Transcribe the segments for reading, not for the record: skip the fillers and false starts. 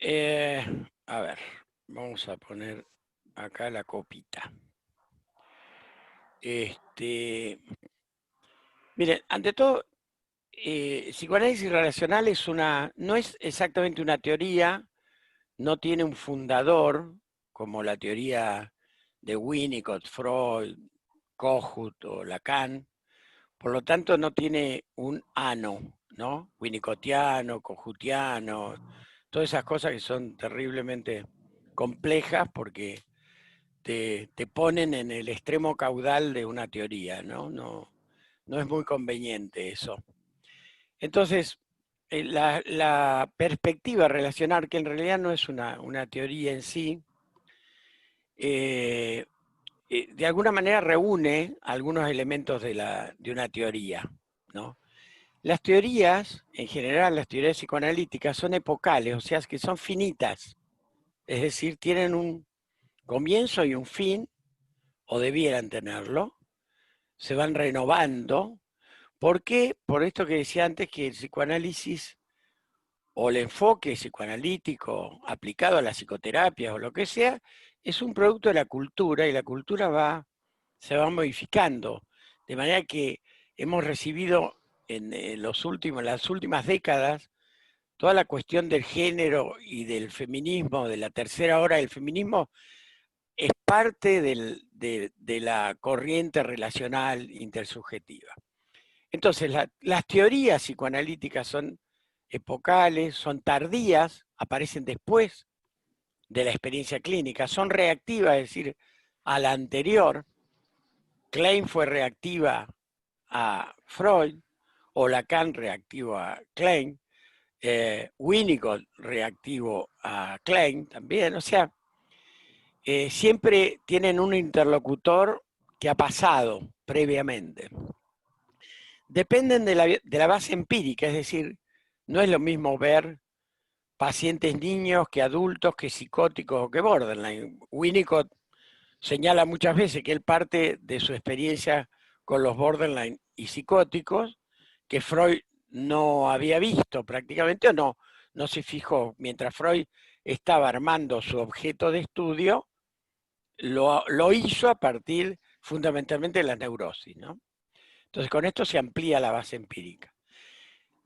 Eh, a ver, vamos a poner acá la copita. Miren, ante todo, psicoanálisis relacional no es exactamente una teoría, no tiene un fundador, como la teoría de Winnicott, Freud, Kohut o Lacan. Por lo tanto, no tiene un ano, ¿no? Winnicottiano, Kohutiano, todas esas cosas que son terriblemente complejas porque te ponen en el extremo caudal de una teoría, ¿no? No es muy conveniente eso. Entonces, la perspectiva relacional, que en realidad no es una teoría en sí, eh, de alguna manera reúne algunos elementos de una teoría, ¿no? Las teorías, en general, las teorías psicoanalíticas son epocales, o sea, que son finitas, es decir, tienen un comienzo y un fin, o debieran tenerlo, se van renovando. ¿Por qué? Por esto que decía antes, que el psicoanálisis o el enfoque psicoanalítico aplicado a la psicoterapia o lo que sea, es un producto de la cultura y la cultura se va modificando. De manera que hemos recibido en las últimas décadas toda la cuestión del género y del feminismo, de la tercera hora del feminismo, es parte de la corriente relacional intersubjetiva. Entonces, las teorías psicoanalíticas son epocales, son tardías, aparecen después de la experiencia clínica, son reactivas, es decir, a la anterior. Klein fue reactiva a Freud, o Lacan reactivo a Klein, Winnicott reactivo a Klein también, o sea, siempre tienen un interlocutor que ha pasado previamente. Dependen de la base empírica, es decir, no es lo mismo ver pacientes niños que adultos, que psicóticos o que borderline. Winnicott señala muchas veces que él parte de su experiencia con los borderline y psicóticos, que Freud no había visto prácticamente, o no se fijó. Mientras Freud estaba armando su objeto de estudio, lo hizo a partir fundamentalmente de la neurosis, ¿no? Entonces, con esto se amplía la base empírica.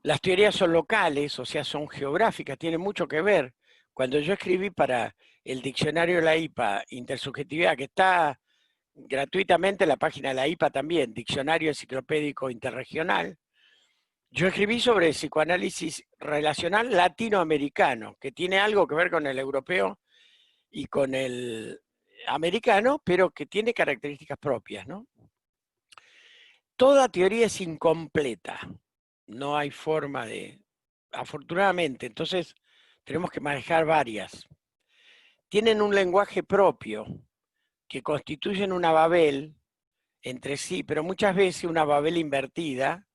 Las teorías son locales, o sea, son geográficas, tienen mucho que ver. Cuando yo escribí para el diccionario de la IPA, intersubjetividad, que está gratuitamente en la página de la IPA también, Diccionario Enciclopédico Interregional, yo escribí sobre el psicoanálisis relacional latinoamericano, que tiene algo que ver con el europeo y con el americano, pero que tiene características propias, ¿no? Toda teoría es incompleta, no hay forma afortunadamente, entonces tenemos que manejar varias. Tienen un lenguaje propio, que constituyen una Babel entre sí, pero muchas veces una Babel invertida.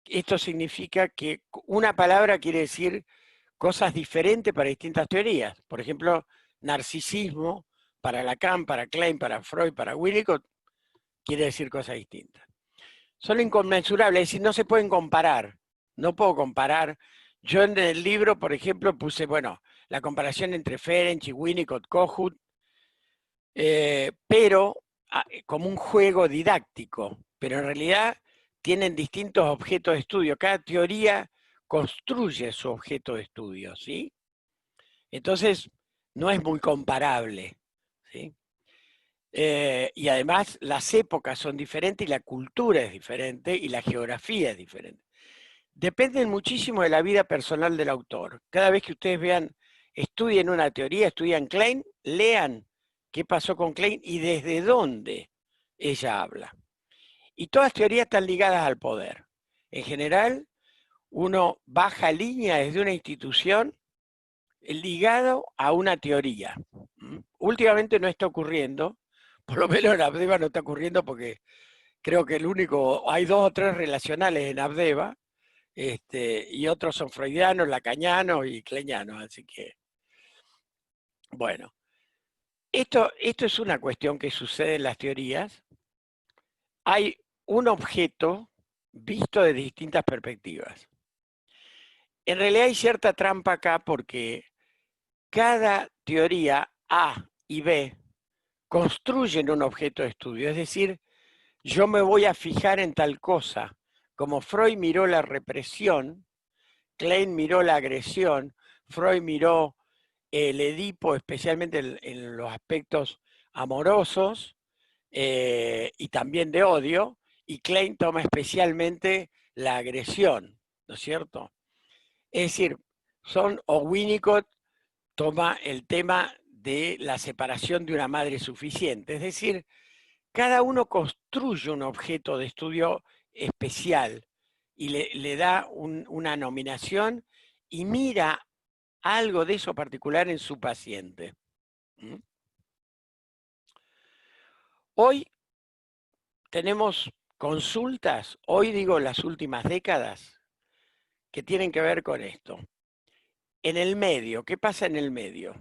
Esto significa que una palabra quiere decir cosas diferentes para distintas teorías. Por ejemplo, narcisismo para Lacan, para Klein, para Freud, para Winnicott, quiere decir cosas distintas. Son inconmensurables, es decir, no se pueden comparar. No puedo comparar. Yo en el libro, por ejemplo, puse, bueno, la comparación entre Ferenc y Winnicott, Kohut, pero como un juego didáctico, pero en realidad tienen distintos objetos de estudio. Cada teoría construye su objeto de estudio, ¿sí? Entonces, no es muy comparable, ¿sí? Y además las épocas son diferentes y la cultura es diferente y la geografía es diferente. Dependen muchísimo de la vida personal del autor. Cada vez que ustedes vean, estudien una teoría, estudian Klein, lean qué pasó con Klein y desde dónde ella habla. Y todas las teorías están ligadas al poder. En general, uno baja línea desde una institución ligado a una teoría. Últimamente no está ocurriendo, por lo menos en Abdeva no está ocurriendo porque creo que hay 2 o 3 relacionales en Abdeva, y otros son freudianos, lacanianos y kleinianos, así que, bueno, esto es una cuestión que sucede en las teorías. Hay un objeto visto de distintas perspectivas. En realidad hay cierta trampa acá porque cada teoría A y B construyen un objeto de estudio, es decir, yo me voy a fijar en tal cosa. Como Freud miró la represión, Klein miró la agresión, Freud miró el Edipo, especialmente en los aspectos amorosos y también de odio, y Klein toma especialmente la agresión, ¿no es cierto? Es decir, o Winnicott toma el tema de la separación de una madre suficiente, es decir, cada uno construye un objeto de estudio especial y le da una nominación y mira algo de eso particular en su paciente. ¿Mm? Hoy tenemos consultas, hoy digo las últimas décadas, que tienen que ver con esto. En el medio, ¿qué pasa en el medio?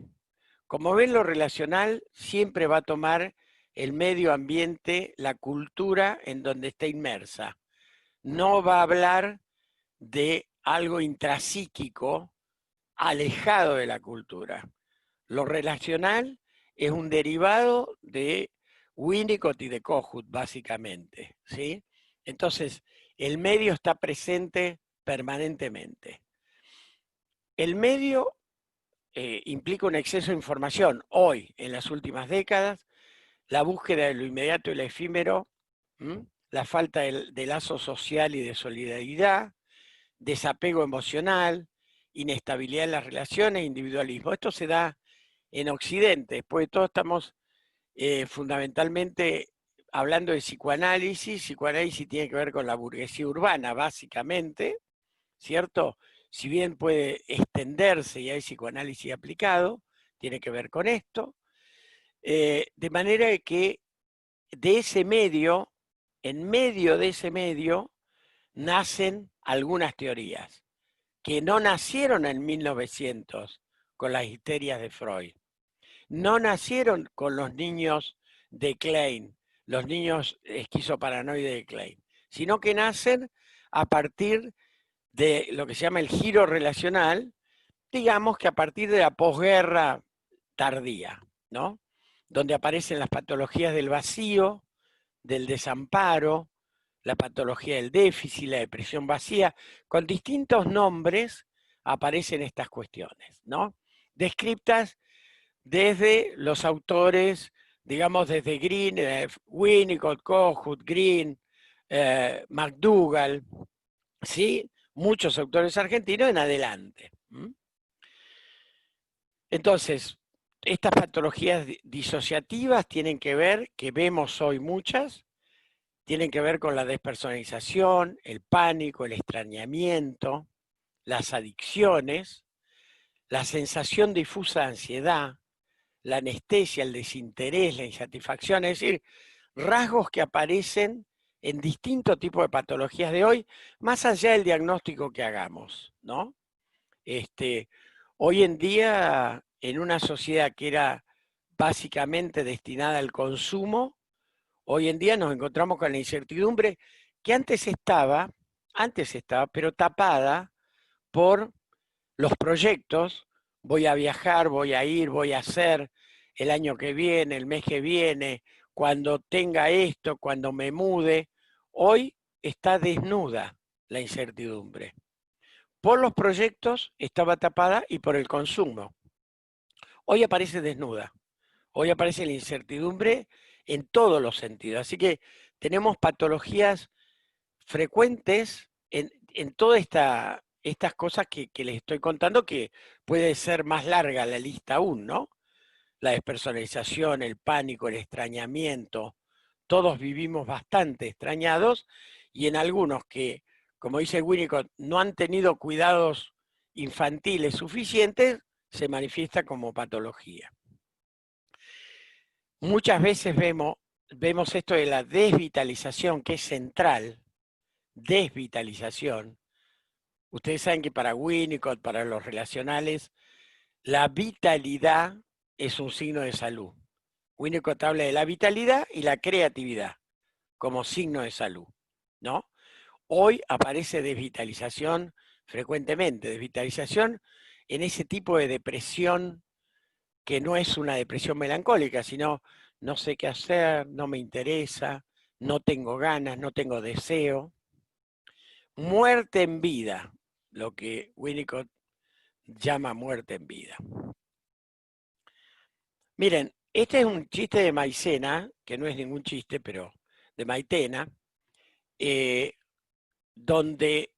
Como ven, lo relacional siempre va a tomar el medio ambiente, la cultura en donde está inmersa. No va a hablar de algo intrapsíquico alejado de la cultura. Lo relacional es un derivado de Winnicott y de Kohut, básicamente, ¿sí? Entonces, el medio está presente permanentemente. El medio implica un exceso de información. Hoy, en las últimas décadas, la búsqueda de lo inmediato y lo efímero, la falta de lazo social y de solidaridad, desapego emocional, inestabilidad en las relaciones, individualismo. Esto se da en Occidente, después de todo estamos fundamentalmente hablando de psicoanálisis. Psicoanálisis tiene que ver con la burguesía urbana, básicamente, ¿cierto? Si bien puede extenderse y hay psicoanálisis aplicado, tiene que ver con esto. De manera que de ese medio, en medio de ese medio, nacen algunas teorías que no nacieron en 1900 con las histerias de Freud, no nacieron con los niños de Klein, los niños esquizoparanoides de Klein, sino que nacen a partir de lo que se llama el giro relacional, digamos que a partir de la posguerra tardía, ¿no? Donde aparecen las patologías del vacío, del desamparo, la patología del déficit, la depresión vacía, con distintos nombres aparecen estas cuestiones, ¿no? Descriptas desde los autores, digamos desde Green, Winnicott, Kohut, Green, McDougall, ¿sí? Muchos autores argentinos en adelante. Entonces, estas patologías disociativas tienen que ver, que vemos hoy muchas, tienen que ver con la despersonalización, el pánico, el extrañamiento, las adicciones, la sensación difusa de ansiedad, la anestesia, el desinterés, la insatisfacción, es decir, rasgos que aparecen en distintos tipos de patologías de hoy, más allá del diagnóstico que hagamos, ¿no? Hoy en día, en una sociedad que era básicamente destinada al consumo, hoy en día nos encontramos con la incertidumbre que antes estaba, pero tapada por los proyectos. Voy a viajar, voy a ir, voy a hacer el año que viene, el mes que viene, cuando tenga esto, cuando me mude. Hoy está desnuda la incertidumbre. Por los proyectos estaba tapada y por el consumo. Hoy aparece desnuda. Hoy aparece la incertidumbre en todos los sentidos. Así que tenemos patologías frecuentes en todas estas cosas que les estoy contando, que puede ser más larga la lista aún, ¿no? La despersonalización, el pánico, el extrañamiento. Todos vivimos bastante extrañados y en algunos que, como dice Winnicott, no han tenido cuidados infantiles suficientes, se manifiesta como patología. Muchas veces vemos esto de la desvitalización, que es central, desvitalización. Ustedes saben que para Winnicott, para los relacionales, la vitalidad es un signo de salud. Winnicott habla de la vitalidad y la creatividad como signo de salud, ¿no? Hoy aparece desvitalización frecuentemente, desvitalización en ese tipo de depresión que no es una depresión melancólica, sino no sé qué hacer, no me interesa, no tengo ganas, no tengo deseo. Muerte en vida, lo que Winnicott llama muerte en vida. Miren, este es un chiste de Maicena, que no es ningún chiste, pero de Maitena, eh, donde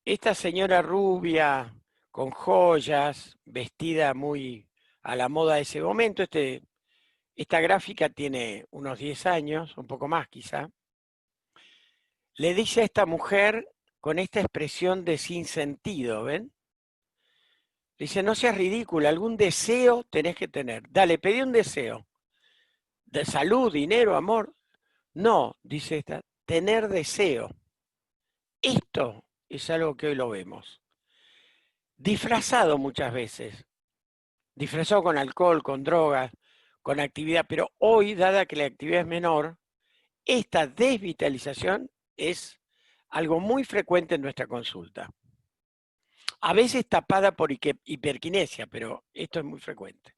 esta señora rubia, con joyas, vestida muy a la moda de ese momento, esta gráfica tiene unos 10 años, un poco más quizá, le dice a esta mujer con esta expresión de sinsentido, ¿ven? Le dice, no seas ridícula, algún deseo tenés que tener. Dale, pedí un deseo. De salud, dinero, amor. No, dice esta, tener deseo. Esto es algo que hoy lo vemos. Disfrazado muchas veces. Disfrazado con alcohol, con drogas, con actividad. Pero hoy, dada que la actividad es menor, esta desvitalización es algo muy frecuente en nuestra consulta. A veces tapada por hiperquinesia, pero esto es muy frecuente.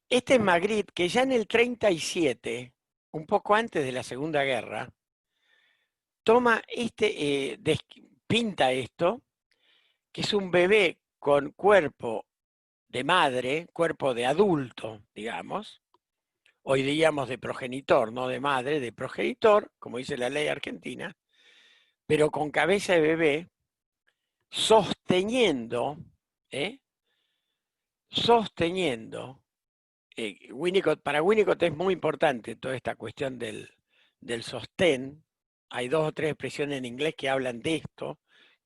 Este es Magritte, que ya en el 37, un poco antes de la Segunda Guerra, toma pinta esto, que es un bebé con cuerpo de madre, cuerpo de adulto, digamos, hoy diríamos de progenitor, no de madre, de progenitor, como dice la ley argentina, pero con cabeza de bebé, sosteniendo, ¿eh? Sosteniendo, para Winnicott es muy importante toda esta cuestión del sostén. Hay 2 o 3 expresiones en inglés que hablan de esto,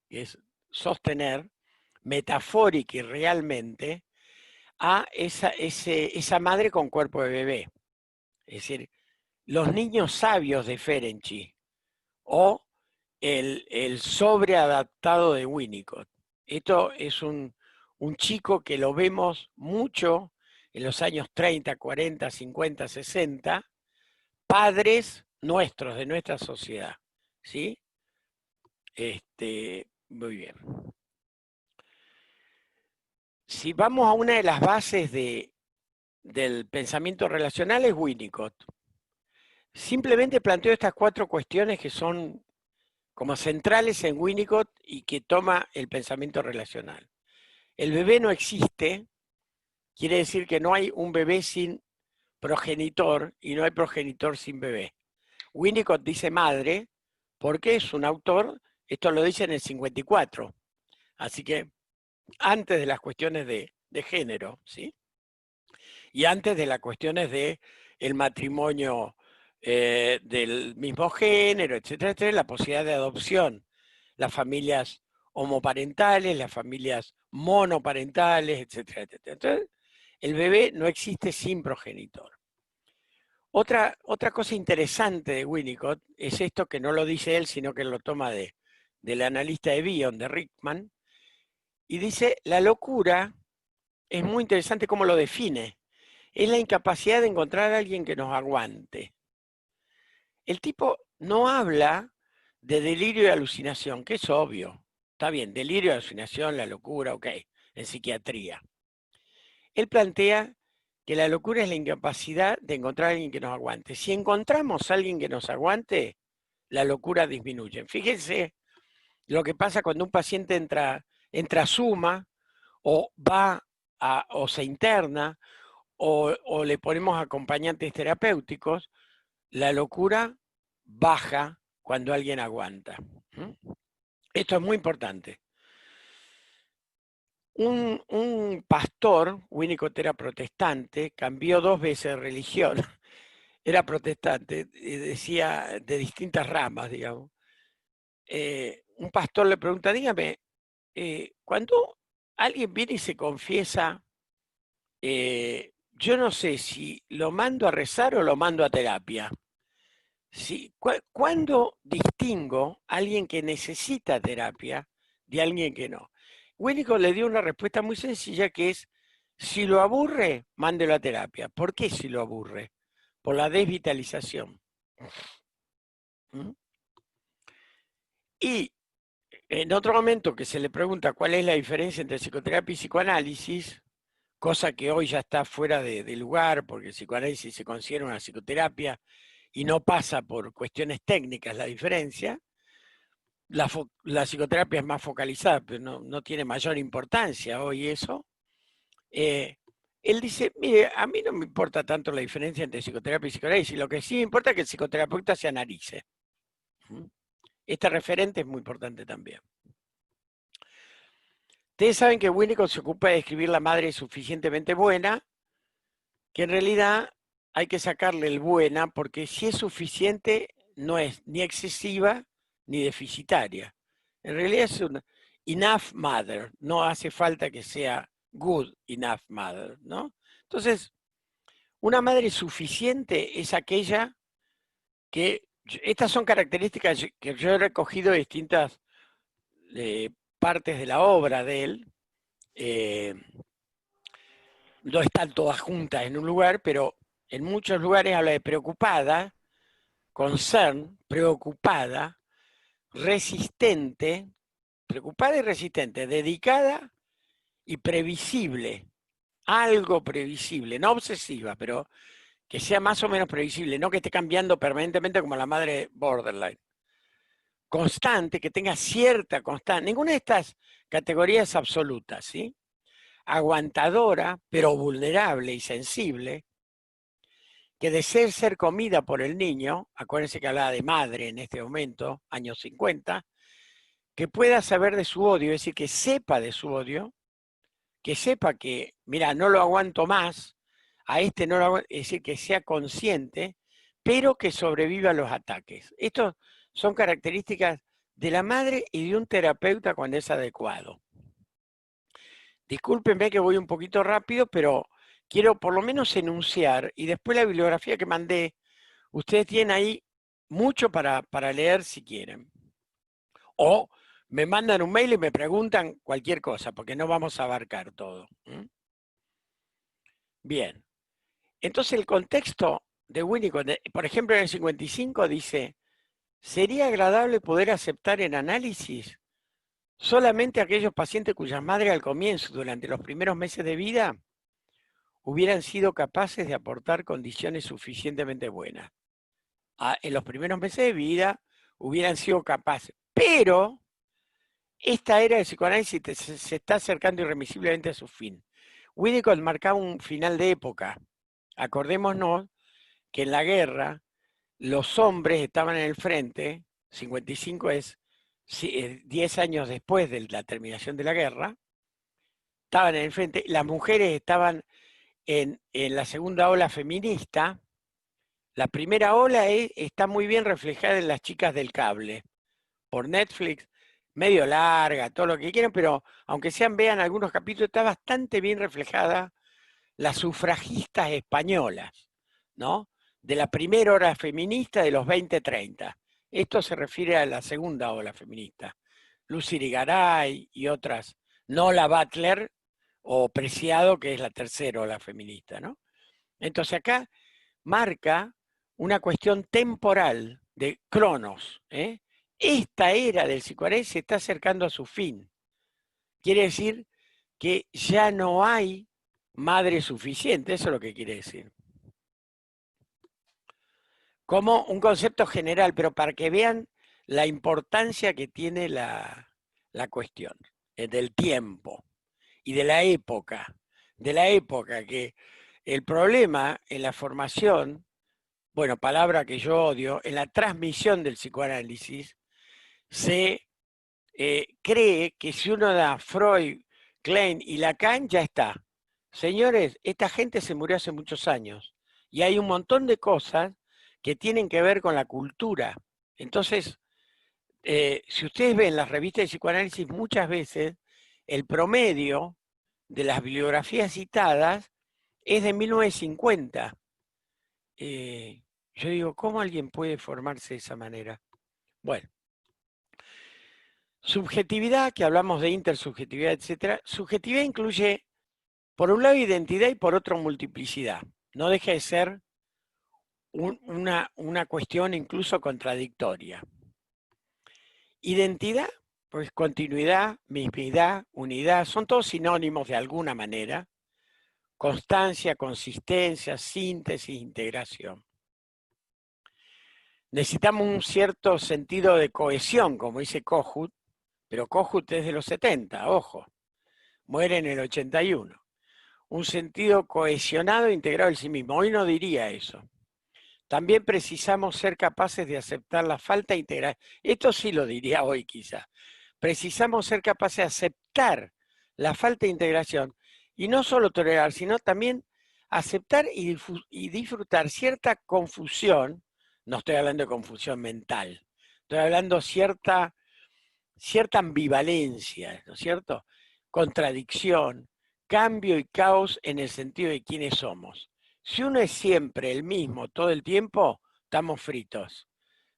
que es sostener, metafórica y realmente, a esa madre con cuerpo de bebé. Es decir, los niños sabios de Ferenczi o el sobreadaptado de Winnicott. Esto es un chico que lo vemos mucho en los años 30, 40, 50, 60, padres nuestros, de nuestra sociedad. ¿Sí? Muy bien. Si vamos a una de las bases del pensamiento relacional es Winnicott. Simplemente planteo estas 4 cuestiones que son como centrales en Winnicott y que toma el pensamiento relacional. El bebé no existe, quiere decir que no hay un bebé sin progenitor y no hay progenitor sin bebé. Winnicott dice madre porque es un autor, esto lo dice en el 54, así que antes de las cuestiones de género, ¿sí? Y antes de las cuestiones de el matrimonio del mismo género, etcétera, etcétera, la posibilidad de adopción, las familias homoparentales, las familias monoparentales, etcétera, etcétera. Entonces, el bebé no existe sin progenitor. Otra cosa interesante de Winnicott es esto que no lo dice él, sino que lo toma del analista de Bion, de Rickman, y dice, la locura es muy interesante cómo lo define. Es la incapacidad de encontrar a alguien que nos aguante. El tipo no habla de delirio y alucinación, que es obvio. Está bien, delirio, alucinación, la locura, ok, en psiquiatría. Él plantea que la locura es la incapacidad de encontrar a alguien que nos aguante. Si encontramos a alguien que nos aguante, la locura disminuye. Fíjense lo que pasa cuando un paciente entra a suma o o se interna o le ponemos acompañantes terapéuticos, la locura baja cuando alguien aguanta. Esto es muy importante. Un pastor, Winnicott era protestante, cambió 2 veces de religión, era protestante, decía de distintas ramas, digamos. Un pastor le pregunta, dígame, cuando alguien viene y se confiesa, yo no sé si lo mando a rezar o lo mando a terapia. Sí, ¿cuándo distingo a alguien que necesita terapia de alguien que no? Winnicott le dio una respuesta muy sencilla que es, si lo aburre, mándelo a terapia. ¿Por qué si lo aburre? Por la desvitalización. ¿Mm? Y en otro momento que se le pregunta cuál es la diferencia entre psicoterapia y psicoanálisis, cosa que hoy ya está fuera de lugar, porque el psicoanálisis se considera una psicoterapia y no pasa por cuestiones técnicas la diferencia. La psicoterapia es más focalizada, pero no tiene mayor importancia hoy eso. Él dice, mire, a mí no me importa tanto la diferencia entre psicoterapia y psicoanálisis, lo que sí me importa es que el psicoterapeuta se analice. Este referente es muy importante también. Ustedes saben que Winnicott se ocupa de describir la madre suficientemente buena, que en realidad hay que sacarle el buena, porque si es suficiente no es ni excesiva ni deficitaria. En realidad es una enough mother, no hace falta que sea good enough mother, ¿no? Entonces, una madre suficiente es aquella que, estas son características que yo he recogido de distintas partes de la obra de él, no están todas juntas en un lugar, pero en muchos lugares habla de preocupada, concern, preocupada, resistente, preocupada y resistente, dedicada y previsible, algo previsible, no obsesiva, pero que sea más o menos previsible, no que esté cambiando permanentemente como la madre borderline. Constante, que tenga cierta constante, ninguna de estas categorías absolutas, ¿sí? Aguantadora, pero vulnerable y sensible, que desee ser comida por el niño, acuérdense que hablaba de madre en este momento, años 50, que pueda saber de su odio, es decir, que sepa de su odio, que sepa que, mira, no lo aguanto más, a este no lo aguanto, es decir, que sea consciente, pero que sobreviva a los ataques. Estas son características de la madre y de un terapeuta cuando es adecuado. Discúlpenme que voy un poquito rápido, pero quiero por lo menos enunciar, y después la bibliografía que mandé, ustedes tienen ahí mucho para leer si quieren. O me mandan un mail y me preguntan cualquier cosa, porque no vamos a abarcar todo. Bien. Entonces el contexto de Winnicott, por ejemplo en el 55 dice, sería agradable poder aceptar en análisis solamente aquellos pacientes cuyas madres al comienzo, durante los primeros meses de vida, hubieran sido capaces de aportar condiciones suficientemente buenas. En los primeros meses de vida hubieran sido capaces, pero esta era del psicoanálisis se está acercando irremisiblemente a su fin. Winnicott marcaba un final de época. Acordémonos que en la guerra los hombres estaban en el frente, 55 es 10 años después de la terminación de la guerra, estaban en el frente, las mujeres estaban en la segunda ola feminista. La primera ola está muy bien reflejada en Las chicas del cable, por Netflix, medio larga, todo lo que quieran, pero aunque sean, vean algunos capítulos, está bastante bien reflejada las sufragistas españolas, ¿no? De la primera ola feminista de los 20-30. Esto se refiere a la segunda ola feminista. Lucy Irigaray y otras, Nola Butler o Preciado, que es la tercera ola feminista, ¿no? Entonces acá marca una cuestión temporal de cronos. Esta era del psicoanálisis se está acercando a su fin. Quiere decir que ya no hay madre suficiente, eso es lo que quiere decir. Como un concepto general, pero para que vean la importancia que tiene la cuestión del tiempo y de la época. Que el problema en la formación, bueno, palabra que yo odio, en la transmisión del psicoanálisis, se cree que si uno da Freud, Klein y Lacan, ya está. Señores, esta gente se murió hace muchos años y hay un montón de cosas que tienen que ver con la cultura. Entonces, si ustedes ven las revistas de psicoanálisis, muchas veces el promedio de las bibliografías citadas es de 1950. Yo digo, ¿cómo alguien puede formarse de esa manera? Bueno. Subjetividad, que hablamos de intersubjetividad, etc. Subjetividad incluye, por un lado, identidad y por otro, multiplicidad. No deja de ser una cuestión incluso contradictoria. Identidad, pues continuidad, mismidad, unidad, son todos sinónimos de alguna manera. constancia, consistencia, síntesis, integración. Necesitamos un cierto sentido de cohesión, como dice Kohut, pero Kohut es de los 70, ojo, muere en el 81. Un sentido cohesionado e integrado en sí mismo. Hoy no diría eso. También precisamos ser capaces de aceptar la falta de integración. Esto sí lo diría hoy quizá. Precisamos ser capaces de aceptar la falta de integración y no solo tolerar, sino también aceptar y disfrutar cierta confusión. No estoy hablando de confusión mental, estoy hablando de cierta ambivalencia, ¿no es cierto? Contradicción, cambio y caos en el sentido de quiénes somos. Si uno es siempre el mismo todo el tiempo, estamos fritos.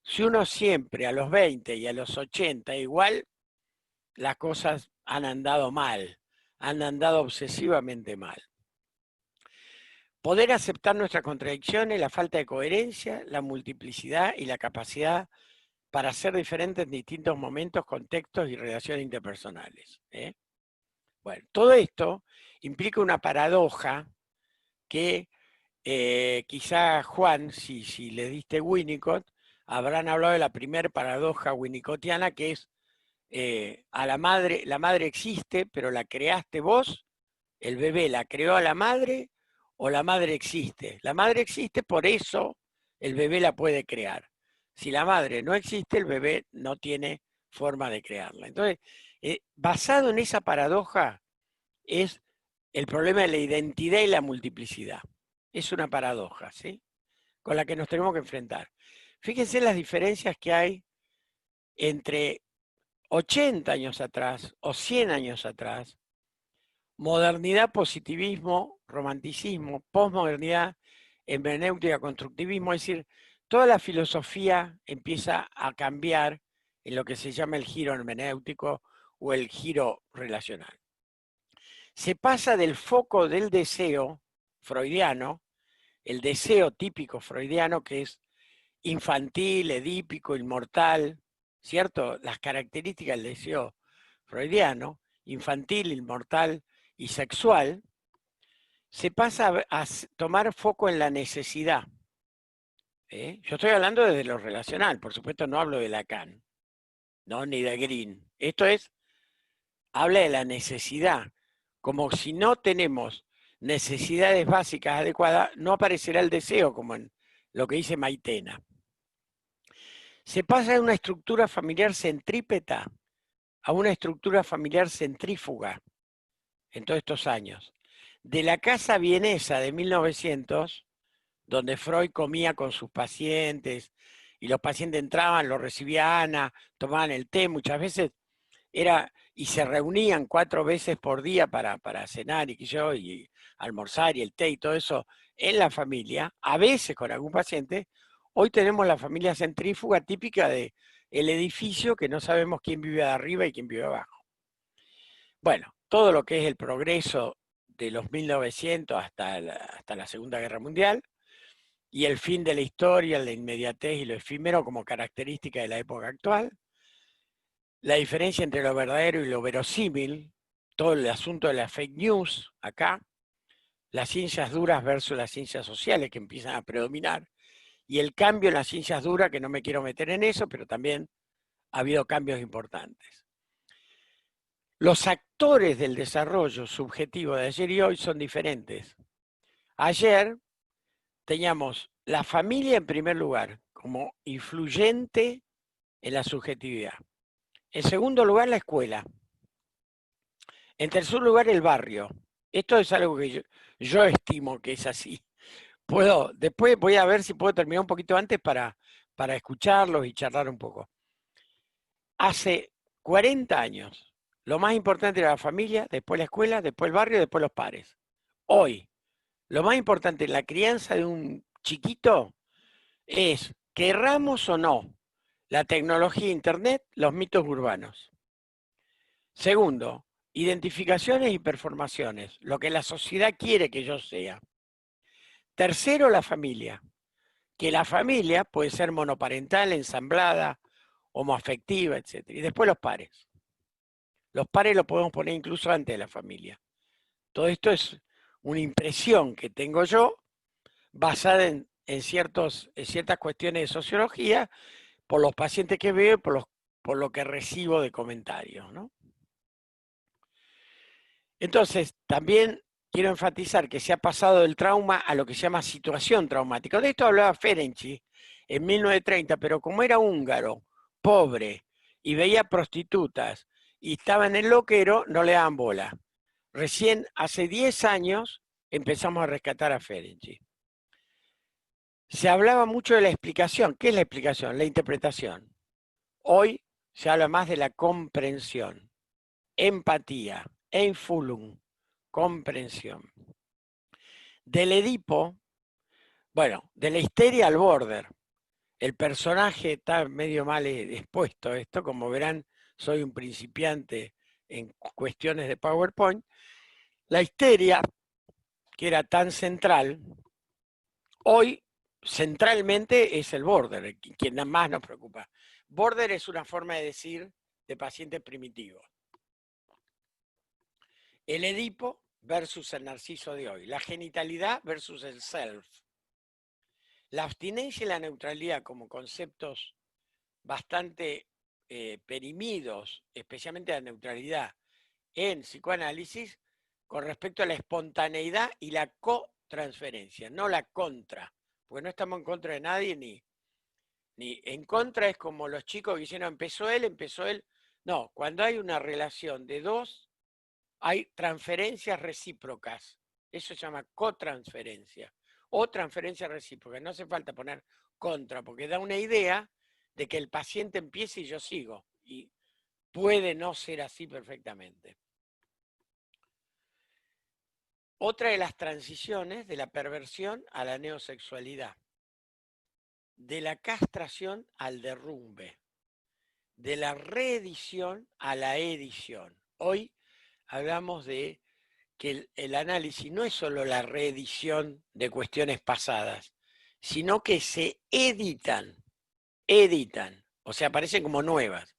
Si uno siempre a los 20 y a los 80 igual, las cosas han andado mal, han andado obsesivamente mal. Poder aceptar nuestras contradicciones, la falta de coherencia, la multiplicidad y la capacidad para ser diferentes en distintos momentos, contextos y relaciones interpersonales. Bueno, todo esto implica una paradoja que quizá Juan, si le diste Winnicott, habrán hablado de la primera paradoja winnicottiana, que es la madre existe, pero la creaste vos, el bebé la creó a la madre, o la madre existe. La madre existe, por eso el bebé la puede crear. Si la madre no existe, el bebé no tiene forma de crearla. Entonces, basado en esa paradoja es el problema de la identidad y la multiplicidad. Es una paradoja, ¿sí? Con la que nos tenemos que enfrentar. Fíjense las diferencias que hay entre 80 años atrás o 100 años atrás, modernidad, positivismo, romanticismo, posmodernidad, hermenéutica, constructivismo, es decir, toda la filosofía empieza a cambiar en lo que se llama el giro hermenéutico o el giro relacional. Se pasa del foco del deseo freudiano, el deseo típico freudiano que es infantil, edípico, inmortal, ¿cierto? Las características del deseo freudiano, infantil, inmortal y sexual, se pasa a tomar foco en la necesidad. Yo estoy hablando desde lo relacional, por supuesto no hablo de Lacan, ¿no? Ni de Green. Esto habla de la necesidad, como si no tenemos necesidades básicas adecuadas, no aparecerá el deseo, como en lo que dice Maitena. Se pasa de una estructura familiar centrípeta a una estructura familiar centrífuga en todos estos años. De la casa vienesa de 1900, donde Freud comía con sus pacientes y los pacientes entraban, lo recibía Ana, tomaban el té, muchas veces y se reunían 4 veces por día para cenar y almorzar y el té y todo eso en la familia, a veces con algún paciente. Hoy tenemos la familia centrífuga típica del edificio que no sabemos quién vive arriba y quién vive abajo. Bueno, todo lo que es el progreso de los 1900 hasta la Segunda Guerra Mundial y el fin de la historia, la inmediatez y lo efímero como característica de la época actual. La diferencia entre lo verdadero y lo verosímil, todo el asunto de la fake news acá, las ciencias duras versus las ciencias sociales que empiezan a predominar, y el cambio en las ciencias duras, que no me quiero meter en eso, pero también ha habido cambios importantes. Los actores del desarrollo subjetivo de ayer y hoy son diferentes. Ayer teníamos la familia en primer lugar, como influyente en la subjetividad. En segundo lugar, la escuela. En tercer lugar, el barrio. Esto es algo que yo estimo que es así. Después voy a ver si puedo terminar un poquito antes para escucharlos y charlar un poco. Hace 40 años, lo más importante era la familia, después la escuela, después el barrio, después los pares. Hoy, lo más importante en la crianza de un chiquito es, querramos o no, la tecnología, internet, los mitos urbanos. Segundo, identificaciones y performaciones, lo que la sociedad quiere que yo sea. Tercero, la familia, que la familia puede ser monoparental, ensamblada, homoafectiva, etc. Y después los pares. Los pares los podemos poner incluso antes de la familia. Todo esto es una impresión que tengo yo basada en ciertas cuestiones de sociología, por los pacientes que veo y por lo que recibo de comentarios, ¿no? Entonces, también quiero enfatizar que se ha pasado del trauma a lo que se llama situación traumática. De esto hablaba Ferenczi en 1930, pero como era húngaro, pobre, y veía prostitutas, y estaba en el loquero, no le daban bola. Recién hace 10 años empezamos a rescatar a Ferenczi. Se hablaba mucho de la explicación. ¿Qué es la explicación? La interpretación. Hoy se habla más de la comprensión, empatía, Einfühlung, comprensión. Del Edipo, bueno, de la histeria al border. El personaje está medio mal expuesto esto, como verán, soy un principiante en cuestiones de PowerPoint. La histeria, que era tan central, hoy centralmente es el border, quien más nos preocupa. Border es una forma de decir de paciente primitivo. El Edipo versus el narciso de hoy. La genitalidad versus el self. La abstinencia y la neutralidad como conceptos bastante perimidos, especialmente la neutralidad en psicoanálisis, con respecto a la espontaneidad y la cotransferencia, no la contra, porque no estamos en contra de nadie ni en contra. Es como los chicos que dicen, no, empezó él. No, cuando hay una relación de dos, hay transferencias recíprocas. Eso se llama cotransferencia o transferencia recíproca. No hace falta poner contra, porque da una idea de que el paciente empiece y yo sigo. Y puede no ser así perfectamente. Otra de las transiciones de la perversión a la neosexualidad, de la castración al derrumbe, de la reedición a la edición. Hoy hablamos de que el análisis no es solo la reedición de cuestiones pasadas, sino que se editan, o sea, aparecen como nuevas.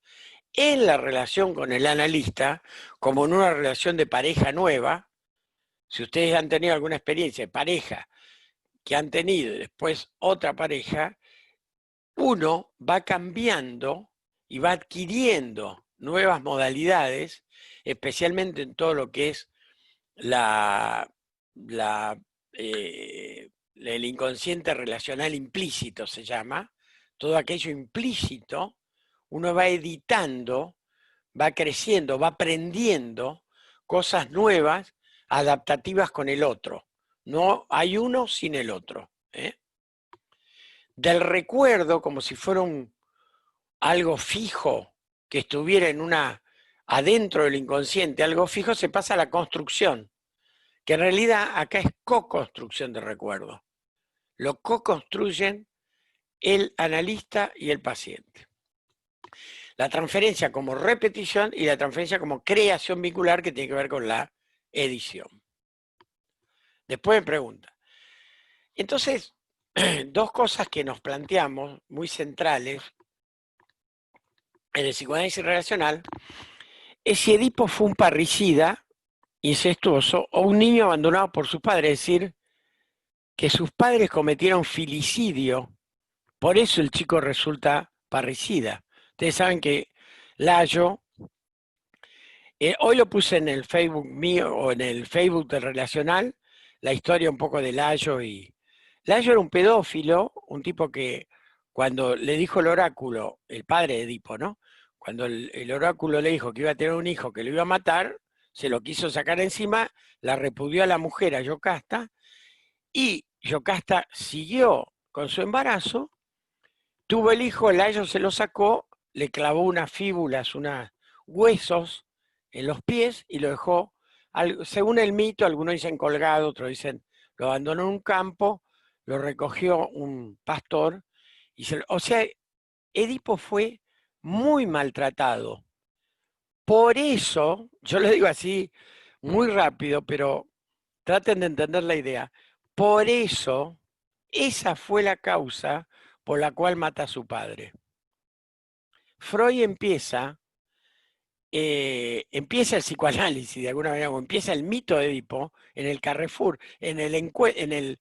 En la relación con el analista, como en una relación de pareja nueva, si ustedes han tenido alguna experiencia de pareja que han tenido después otra pareja, uno va cambiando y va adquiriendo nuevas modalidades, especialmente en todo lo que es el inconsciente relacional implícito se llama, todo aquello implícito, uno va editando, va creciendo, va aprendiendo cosas nuevas, adaptativas con el otro. No hay uno sin el otro. Del recuerdo, como si fuera algo fijo que estuviera adentro del inconsciente, algo fijo, se pasa a la construcción, que en realidad acá es co-construcción de recuerdo. Lo co-construyen el analista y el paciente. La transferencia como repetición y la transferencia como creación vincular, que tiene que ver con la edición. Después me pregunta. Entonces, dos cosas que nos planteamos muy centrales en el psicoanálisis relacional es si Edipo fue un parricida incestuoso o un niño abandonado por sus padres, es decir, que sus padres cometieron filicidio, por eso el chico resulta parricida. Ustedes saben que Layo, hoy lo puse en el Facebook mío o en el Facebook del Relacional, la historia un poco de Layo. Layo era un pedófilo, un tipo que cuando le dijo el oráculo, el padre de Edipo, ¿no? Cuando el oráculo le dijo que iba a tener un hijo que lo iba a matar, se lo quiso sacar encima, la repudió a la mujer, a Yocasta, y Yocasta siguió con su embarazo, tuvo el hijo, Layo se lo sacó, le clavó unas fíbulas, unos huesos en los pies y lo dejó, según el mito, algunos dicen colgado, otros dicen lo abandonó en un campo, lo recogió un pastor, o sea, Edipo fue muy maltratado. Por eso, yo lo digo así muy rápido, pero traten de entender la idea. Por eso, esa fue la causa por la cual mata a su padre. Freud empieza empieza el psicoanálisis de alguna manera, o empieza el mito de Edipo en el Carrefour, en el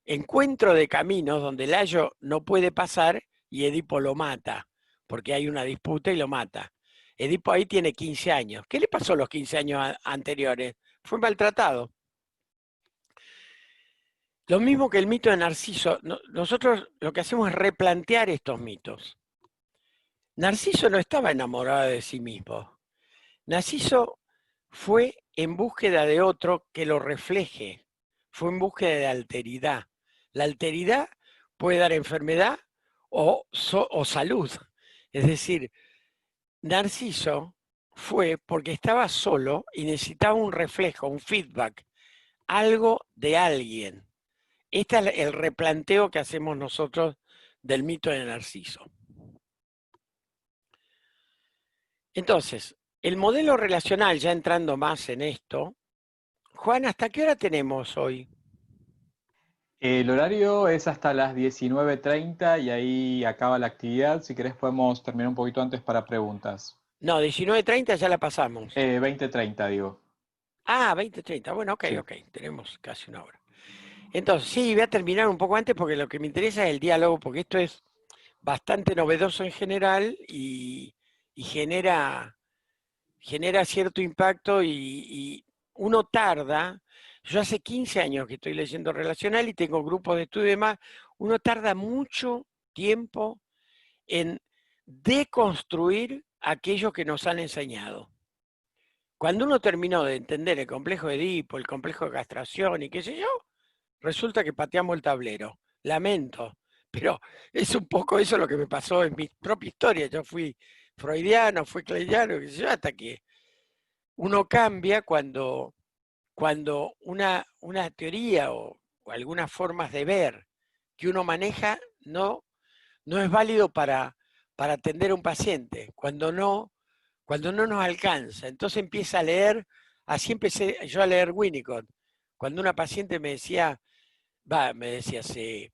encuentro de caminos donde Layo no puede pasar y Edipo lo mata, porque hay una disputa y lo mata. Edipo ahí tiene 15 años. ¿Qué le pasó los 15 años anteriores? Fue maltratado. Lo mismo que el mito de Narciso. Nosotros lo que hacemos es replantear estos mitos. Narciso no estaba enamorado de sí mismo. Narciso fue en búsqueda de otro que lo refleje. Fue en búsqueda de alteridad. La alteridad puede dar enfermedad o salud. Es decir, Narciso fue porque estaba solo y necesitaba un reflejo, un feedback, algo de alguien. Este es el replanteo que hacemos nosotros del mito de Narciso. Entonces, el modelo relacional, ya entrando más en esto, Juan, ¿hasta qué hora tenemos hoy? El horario es hasta las 19:30 y ahí acaba la actividad. Si querés podemos terminar un poquito antes para preguntas. No, 19:30 ya la pasamos. 20:30 digo. Ah, 20:30. Bueno, ok, Sí. ok. Tenemos casi una hora. Entonces, sí, voy a terminar un poco antes porque lo que me interesa es el diálogo, porque esto es bastante novedoso en general y genera cierto impacto y uno tarda. Yo hace 15 años que estoy leyendo relacional y tengo grupos de estudio y demás. Uno tarda mucho tiempo en deconstruir aquello que nos han enseñado. Cuando uno terminó de entender el complejo de Edipo, el complejo de castración y qué sé yo, resulta que pateamos el tablero. Lamento, pero es un poco eso lo que me pasó en mi propia historia. Yo fui freudiano, fui kleyano, qué sé yo, hasta que uno cambia cuando una teoría o algunas formas de ver que uno maneja no es válido para atender a un paciente, cuando no nos alcanza. Entonces empieza a leer, así empecé yo a leer Winnicott. Cuando una paciente me decía, me decía, sí,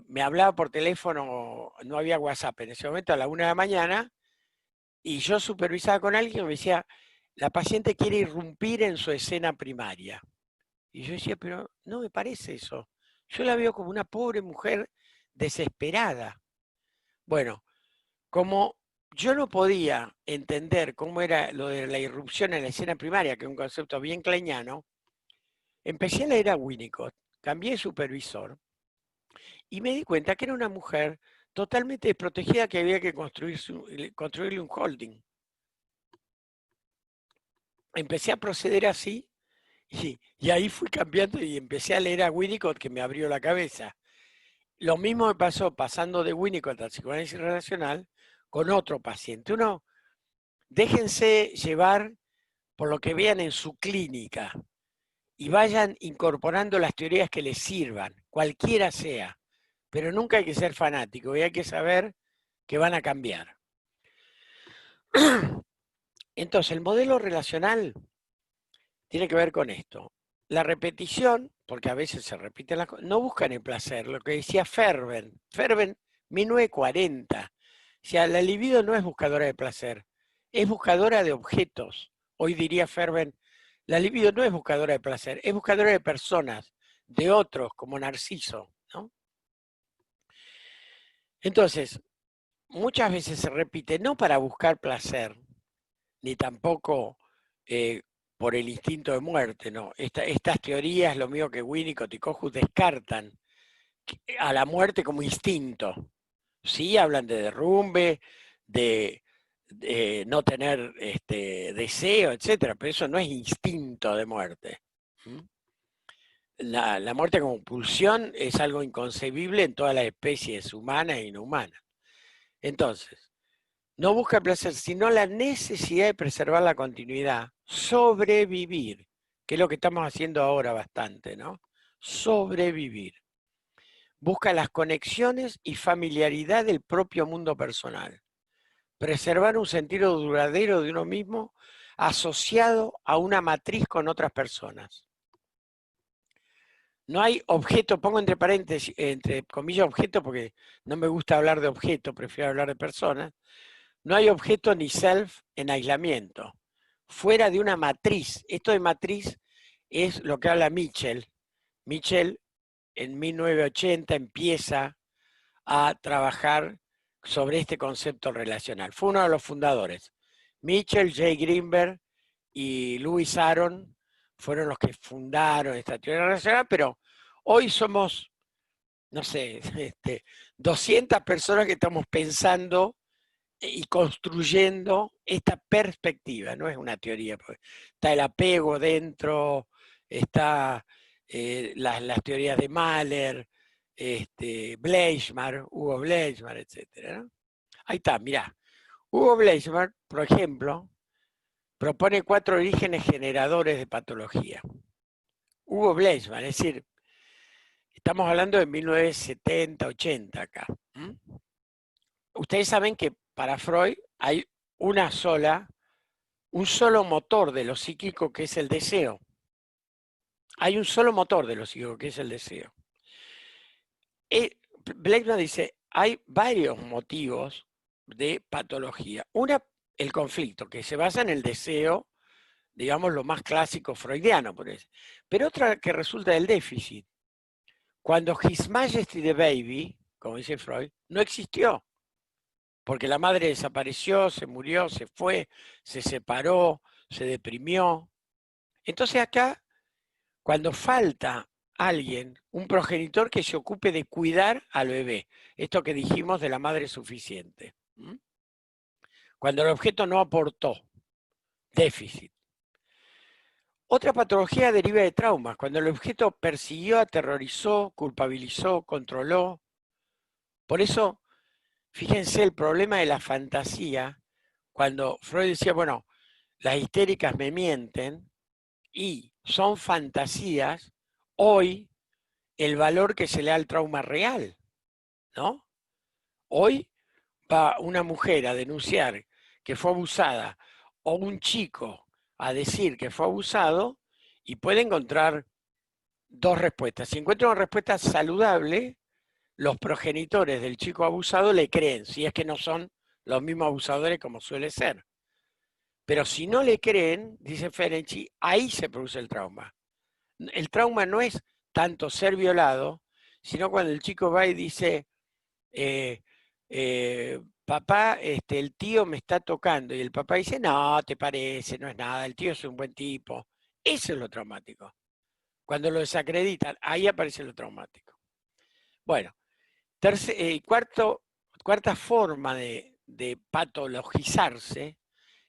me hablaba por teléfono, no había WhatsApp en ese momento a la 1 de la mañana, y yo supervisaba con alguien que me decía, la paciente quiere irrumpir en su escena primaria. Y yo decía, pero no me parece eso. Yo la veo como una pobre mujer desesperada. Bueno, como yo no podía entender cómo era lo de la irrupción en la escena primaria, que es un concepto bien kleiniano, empecé a leer a Winnicott, cambié de supervisor y me di cuenta que era una mujer totalmente desprotegida que había que construirle un holding. Empecé a proceder así y ahí fui cambiando y empecé a leer a Winnicott que me abrió la cabeza. Lo mismo me pasó pasando de Winnicott al psicoanálisis relacional con otro paciente. Uno, déjense llevar por lo que vean en su clínica y vayan incorporando las teorías que les sirvan, cualquiera sea, pero nunca hay que ser fanático y hay que saber que van a cambiar. Entonces, el modelo relacional tiene que ver con esto. La repetición, porque a veces se repiten las cosas, no buscan el placer, lo que decía Ferben, 1940, o sea, la libido no es buscadora de placer, es buscadora de objetos. Hoy diría Ferben, la libido no es buscadora de placer, es buscadora de personas, de otros, como Narciso, ¿no? Entonces, muchas veces se repite no para buscar placer, ni tampoco por el instinto de muerte, no. Estas teorías, lo mismo que Winnicott y Kohut, descartan a la muerte como instinto. Sí, hablan de derrumbe, de no tener deseo, etcétera, pero eso no es instinto de muerte. ¿Mm? La muerte como pulsión es algo inconcebible en todas las especies humanas e inhumanas. Entonces, no busca el placer, sino la necesidad de preservar la continuidad, sobrevivir, que es lo que estamos haciendo ahora bastante, ¿no? Sobrevivir. Busca las conexiones y familiaridad del propio mundo personal. Preservar un sentido duradero de uno mismo asociado a una matriz con otras personas. No hay objeto, pongo entre paréntesis, entre comillas objeto, porque no me gusta hablar de objeto, prefiero hablar de personas. No hay objeto ni self en aislamiento, fuera de una matriz. Esto de matriz es lo que habla Mitchell. Mitchell en 1980 empieza a trabajar sobre este concepto relacional. Fue uno de los fundadores. Mitchell, Jay Greenberg y Lewis Aron fueron los que fundaron esta teoría relacional, pero hoy somos, no sé, 200 personas que estamos pensando y construyendo esta perspectiva, no es una teoría, está el apego dentro, está las teorías de Mahler, Bleichmar, Hugo Bleichmar, etc. ¿no? Ahí está, mirá. Hugo Bleichmar, por ejemplo, propone 4 orígenes generadores de patología. Hugo Bleichmar, es decir, estamos hablando de 1970, 80 acá. Ustedes saben que para Freud hay un solo motor de lo psíquico que es el deseo. Hay un solo motor de lo psíquico que es el deseo. Bleichmar dice, hay varios motivos de patología. Una, el conflicto, que se basa en el deseo, digamos, lo más clásico freudiano, por eso. Pero otra que resulta del déficit. Cuando His Majesty the Baby, como dice Freud, no existió. Porque la madre desapareció, se murió, se fue, se separó, se deprimió. Entonces acá, cuando falta alguien, un progenitor que se ocupe de cuidar al bebé, esto que dijimos de la madre suficiente. Cuando el objeto no aportó, déficit. Otra patología deriva de traumas, cuando el objeto persiguió, aterrorizó, culpabilizó, controló. Por eso, fíjense el problema de la fantasía, cuando Freud decía, bueno, las histéricas me mienten y son fantasías, hoy el valor que se le da al trauma real, ¿no? Hoy va una mujer a denunciar que fue abusada o un chico a decir que fue abusado y puede encontrar 2 respuestas. Si encuentra una respuesta saludable, los progenitores del chico abusado le creen, si es que no son los mismos abusadores como suele ser. Pero si no le creen, dice Ferenczi, ahí se produce el trauma. El trauma no es tanto ser violado, sino cuando el chico va y dice, papá, el tío me está tocando, y el papá dice, no, te parece, no es nada, el tío es un buen tipo. Eso es lo traumático. Cuando lo desacreditan, ahí aparece lo traumático. Bueno, cuarta forma de patologizarse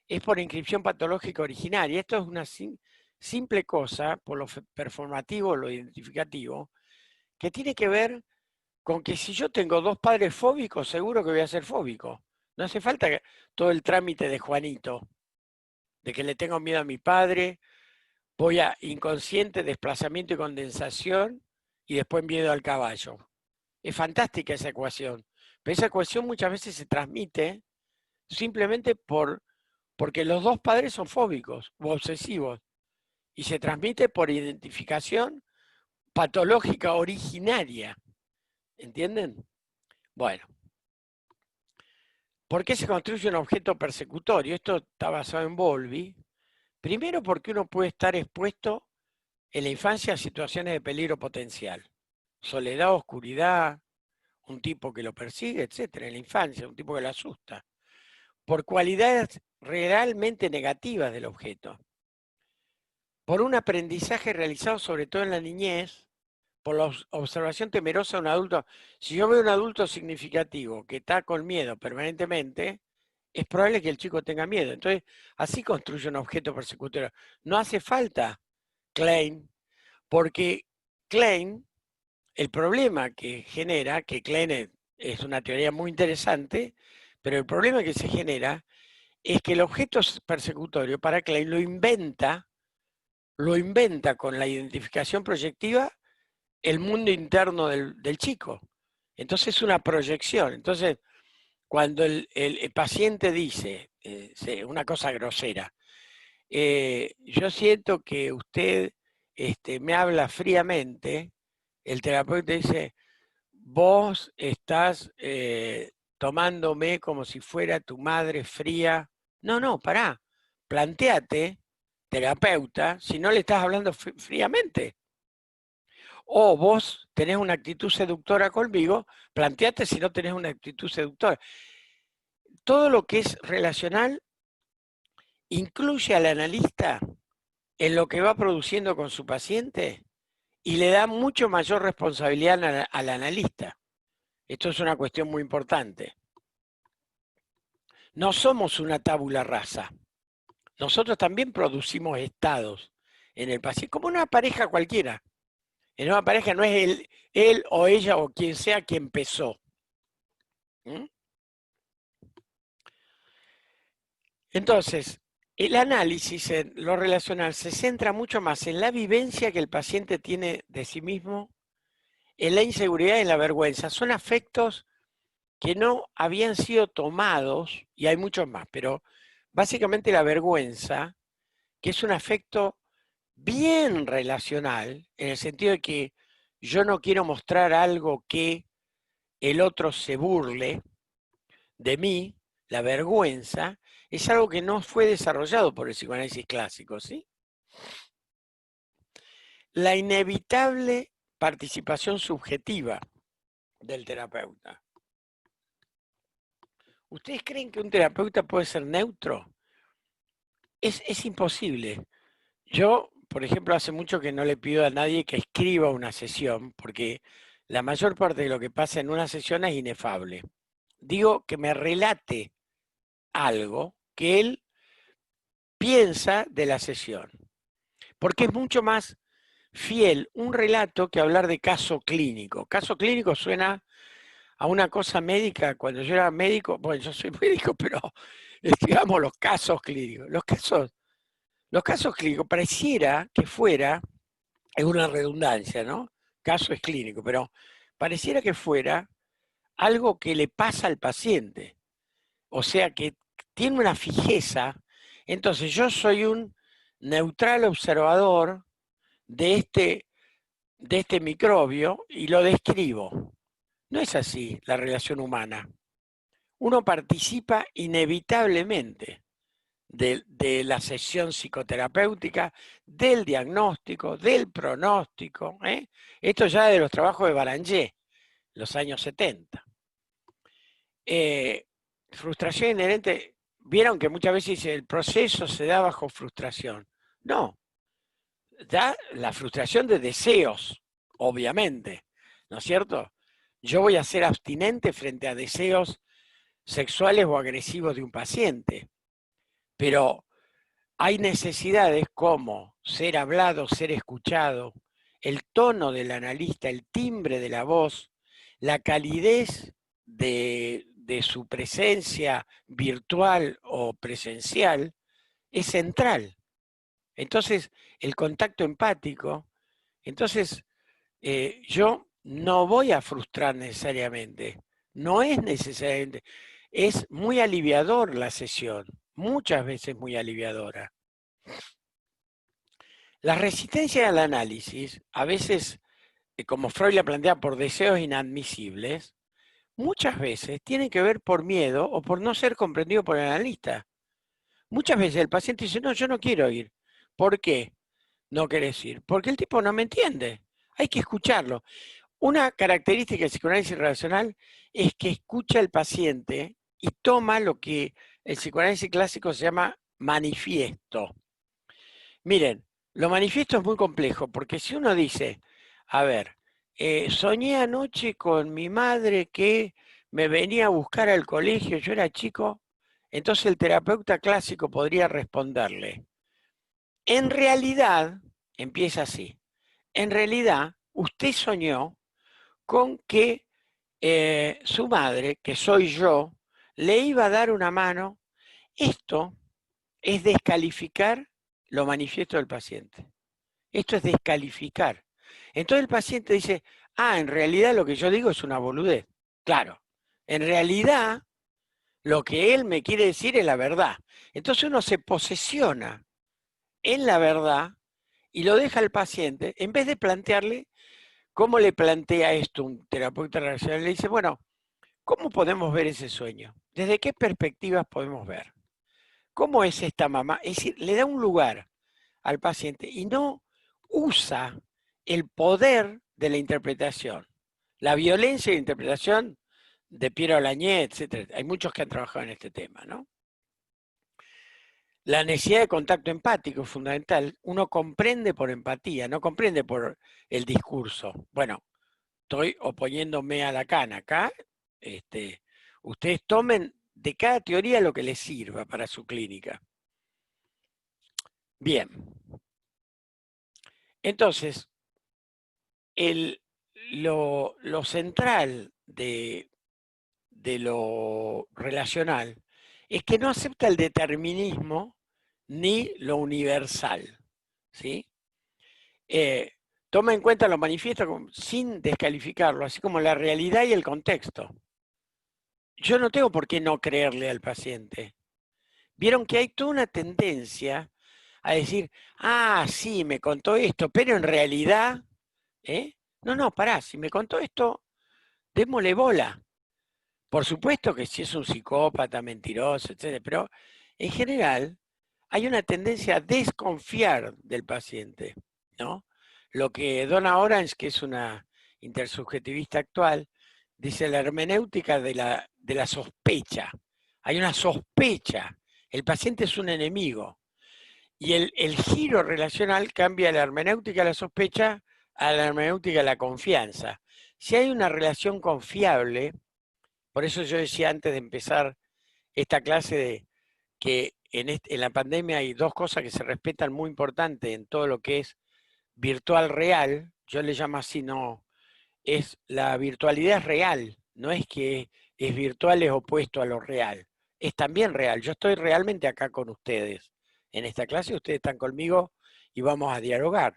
es por inscripción patológica originaria. Esto es una simple cosa, por lo performativo, lo identificativo, que tiene que ver con que si yo tengo 2 padres fóbicos, seguro que voy a ser fóbico. No hace falta todo el trámite de Juanito, de que le tengo miedo a mi padre, voy a inconsciente, desplazamiento y condensación, y después miedo al caballo. Es fantástica esa ecuación, pero esa ecuación muchas veces se transmite simplemente porque los 2 padres son fóbicos o obsesivos, y se transmite por identificación patológica originaria. ¿Entienden? Bueno. ¿Por qué se construye un objeto persecutorio? Esto está basado en Bowlby. Primero porque uno puede estar expuesto en la infancia a situaciones de peligro potencial. Soledad, oscuridad, un tipo que lo persigue, etc. En la infancia, un tipo que lo asusta. Por cualidades realmente negativas del objeto. Por un aprendizaje realizado sobre todo en la niñez, por la observación temerosa de un adulto. Si yo veo un adulto significativo que está con miedo permanentemente, es probable que el chico tenga miedo. Entonces, así construye un objeto persecutorio. No hace falta Klein, porque Klein, el problema que genera, que Klein es una teoría muy interesante, pero el problema que se genera es que el objeto persecutorio para Klein lo inventa con la identificación proyectiva el mundo interno del chico. Entonces es una proyección. Entonces, cuando el paciente dice una cosa grosera, yo siento que usted me habla fríamente, el terapeuta dice, vos estás tomándome como si fuera tu madre fría. No, no, pará. Plantéate, terapeuta, si no le estás hablando fríamente. O vos tenés una actitud seductora conmigo, planteate si no tenés una actitud seductora. Todo lo que es relacional incluye al analista en lo que va produciendo con su paciente y le da mucho mayor responsabilidad al analista. Esto es una cuestión muy importante. No somos una tabula rasa. Nosotros también producimos estados en el paciente, como una pareja cualquiera. En una pareja no es él o ella o quien sea quien empezó. ¿Mm? Entonces, el análisis en lo relacional se centra mucho más en la vivencia que el paciente tiene de sí mismo, en la inseguridad y en la vergüenza. Son afectos que no habían sido tomados, y hay muchos más, pero básicamente la vergüenza, que es un afecto bien relacional, en el sentido de que yo no quiero mostrar algo que el otro se burle de mí, la vergüenza, es algo que no fue desarrollado por el psicoanálisis clásico, ¿sí? La inevitable participación subjetiva del terapeuta. ¿Ustedes creen que un terapeuta puede ser neutro? Es imposible. Yo, por ejemplo, hace mucho que no le pido a nadie que escriba una sesión, porque la mayor parte de lo que pasa en una sesión es inefable. Digo que me relate algo que él piensa de la sesión, porque es mucho más fiel un relato que hablar de caso clínico. Caso clínico suena a una cosa médica. Cuando yo era médico, bueno, yo soy médico, pero digamos los casos clínicos. Los casos clínicos pareciera que fuera, es una redundancia, ¿no? Caso es clínico, pero pareciera que fuera algo que le pasa al paciente. O sea, que tiene una fijeza. Entonces yo soy un neutral observador de este microbio y lo describo. No es así la relación humana. Uno participa inevitablemente de la sesión psicoterapéutica, del diagnóstico, del pronóstico. Esto ya de los trabajos de Baranger, los años 70. Frustración inherente, vieron que muchas veces dice el proceso se da bajo frustración. No, da la frustración de deseos, obviamente, ¿no es cierto? Yo voy a ser abstinente frente a deseos sexuales o agresivos de un paciente, pero hay necesidades como ser hablado, ser escuchado, el tono del analista, el timbre de la voz, la calidez de su presencia virtual o presencial, es central. Entonces, el contacto empático, entonces yo no voy a frustrar necesariamente, no es necesariamente, es muy aliviador la sesión, muchas veces muy aliviadora. La resistencia al análisis, a veces, como Freud la plantea, por deseos inadmisibles, muchas veces tiene que ver por miedo o por no ser comprendido por el analista. Muchas veces el paciente dice, no, yo no quiero ir. ¿Por qué no querés ir? Porque el tipo no me entiende. Hay que escucharlo. Una característica del psicoanálisis relacional es que escucha al paciente y toma lo que el psicoanálisis clásico se llama manifiesto. Miren, lo manifiesto es muy complejo, porque si uno dice, a ver, soñé anoche con mi madre que me venía a buscar al colegio, yo era chico, entonces el terapeuta clásico podría responderle, en realidad, empieza así, en realidad usted soñó con que su madre, que soy yo, le iba a dar una mano. Esto es descalificar lo manifiesto del paciente. Esto es descalificar. Entonces el paciente dice, en realidad lo que yo digo es una boludez. Claro, en realidad lo que él me quiere decir es la verdad. Entonces uno se posesiona en la verdad y lo deja al paciente, en vez de plantearle cómo le plantea esto un terapeuta relacional. Le dice, bueno, ¿Cómo podemos ver ese sueño? ¿Desde qué perspectivas podemos ver? ¿Cómo es esta mamá? Es decir, le da un lugar al paciente y no usa el poder de la interpretación. La violencia de la interpretación de Piero Lañé, etcétera. Hay muchos que han trabajado en este tema, ¿no? La necesidad de contacto empático es fundamental. Uno comprende por empatía, no comprende por el discurso. Bueno, estoy oponiéndome a Lacan acá. Ustedes tomen de cada teoría lo que les sirva para su clínica. Bien. Entonces, lo central de lo relacional es que no acepta el determinismo ni lo universal, ¿sí? Toma en cuenta lo manifiesto sin descalificarlo, así como la realidad y el contexto. Yo no tengo por qué no creerle al paciente. Vieron que hay toda una tendencia a decir, ah, sí, me contó esto, pero en realidad, no, pará, si me contó esto, démosle bola. Por supuesto que si es un psicópata, mentiroso, etc. Pero en general hay una tendencia a desconfiar del paciente, ¿no? Lo que Donna Orange, que es una intersubjetivista actual, dice la hermenéutica de la sospecha. Hay una sospecha. El paciente es un enemigo. Y el giro relacional cambia la hermenéutica de la sospecha a la hermenéutica de la confianza. Si hay una relación confiable, por eso yo decía antes de empezar esta clase de que en la pandemia hay dos cosas que se respetan muy importantes en todo lo que es virtual real, yo le llamo así, no, es la virtualidad es real, no es que es virtual es opuesto a lo real, es también real, yo estoy realmente acá con ustedes, en esta clase ustedes están conmigo y vamos a dialogar,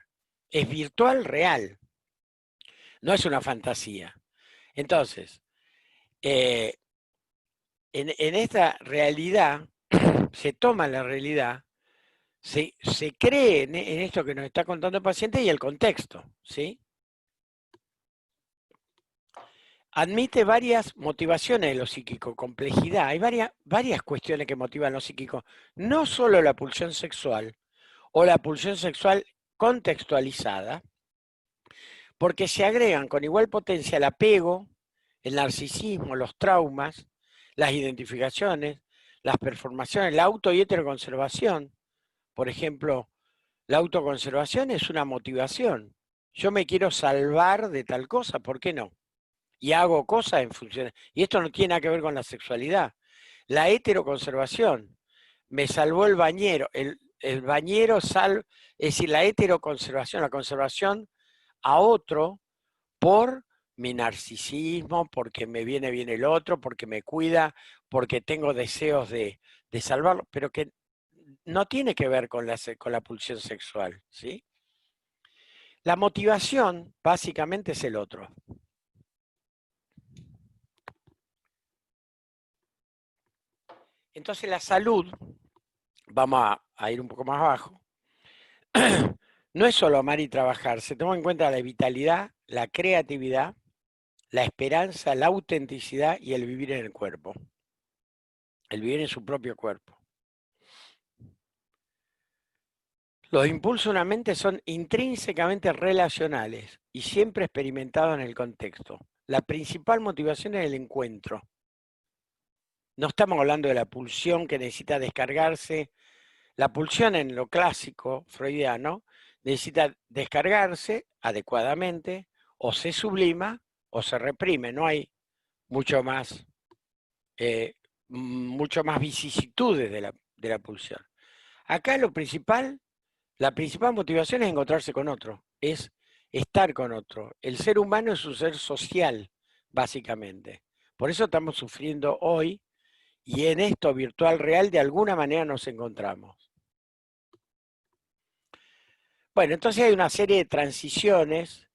es virtual real, no es una fantasía. Entonces, eh, en esta realidad, se toma la realidad, se cree en esto que nos está contando el paciente y el contexto, ¿sí? Admite varias motivaciones de lo psíquico, complejidad. Hay varias cuestiones que motivan lo psíquico. No solo la pulsión sexual o la pulsión sexual contextualizada, porque se agregan con igual potencia el apego, el narcisismo, los traumas, las identificaciones, las performaciones, la auto y heteroconservación. Por ejemplo, la autoconservación es una motivación. Yo me quiero salvar de tal cosa, ¿por qué no? Y hago cosas en función. Y esto no tiene nada que ver con la sexualidad. La heteroconservación. Me salvó el bañero. El bañero salva. Es decir, la heteroconservación, la conservación a otro por mi narcisismo, porque me viene bien el otro, porque me cuida, porque tengo deseos de salvarlo, pero que no tiene que ver con la pulsión sexual, ¿sí? La motivación básicamente es el otro. Entonces la salud, vamos a ir un poco más abajo, no es solo amar y trabajar, se toma en cuenta la vitalidad, la creatividad, la esperanza, la autenticidad y el vivir en el cuerpo, el vivir en su propio cuerpo. Los impulsos de una mente son intrínsecamente relacionales y siempre experimentados en el contexto. La principal motivación es el encuentro. No estamos hablando de la pulsión que necesita descargarse. La pulsión en lo clásico freudiano necesita descargarse adecuadamente, o se sublima o se reprime. No hay mucho más, vicisitudes de la pulsión. Acá la principal motivación es encontrarse con otro, es estar con otro. El ser humano es un ser social, básicamente. Por eso estamos sufriendo hoy y en esto virtual real de alguna manera nos encontramos. Bueno, entonces hay una serie de transiciones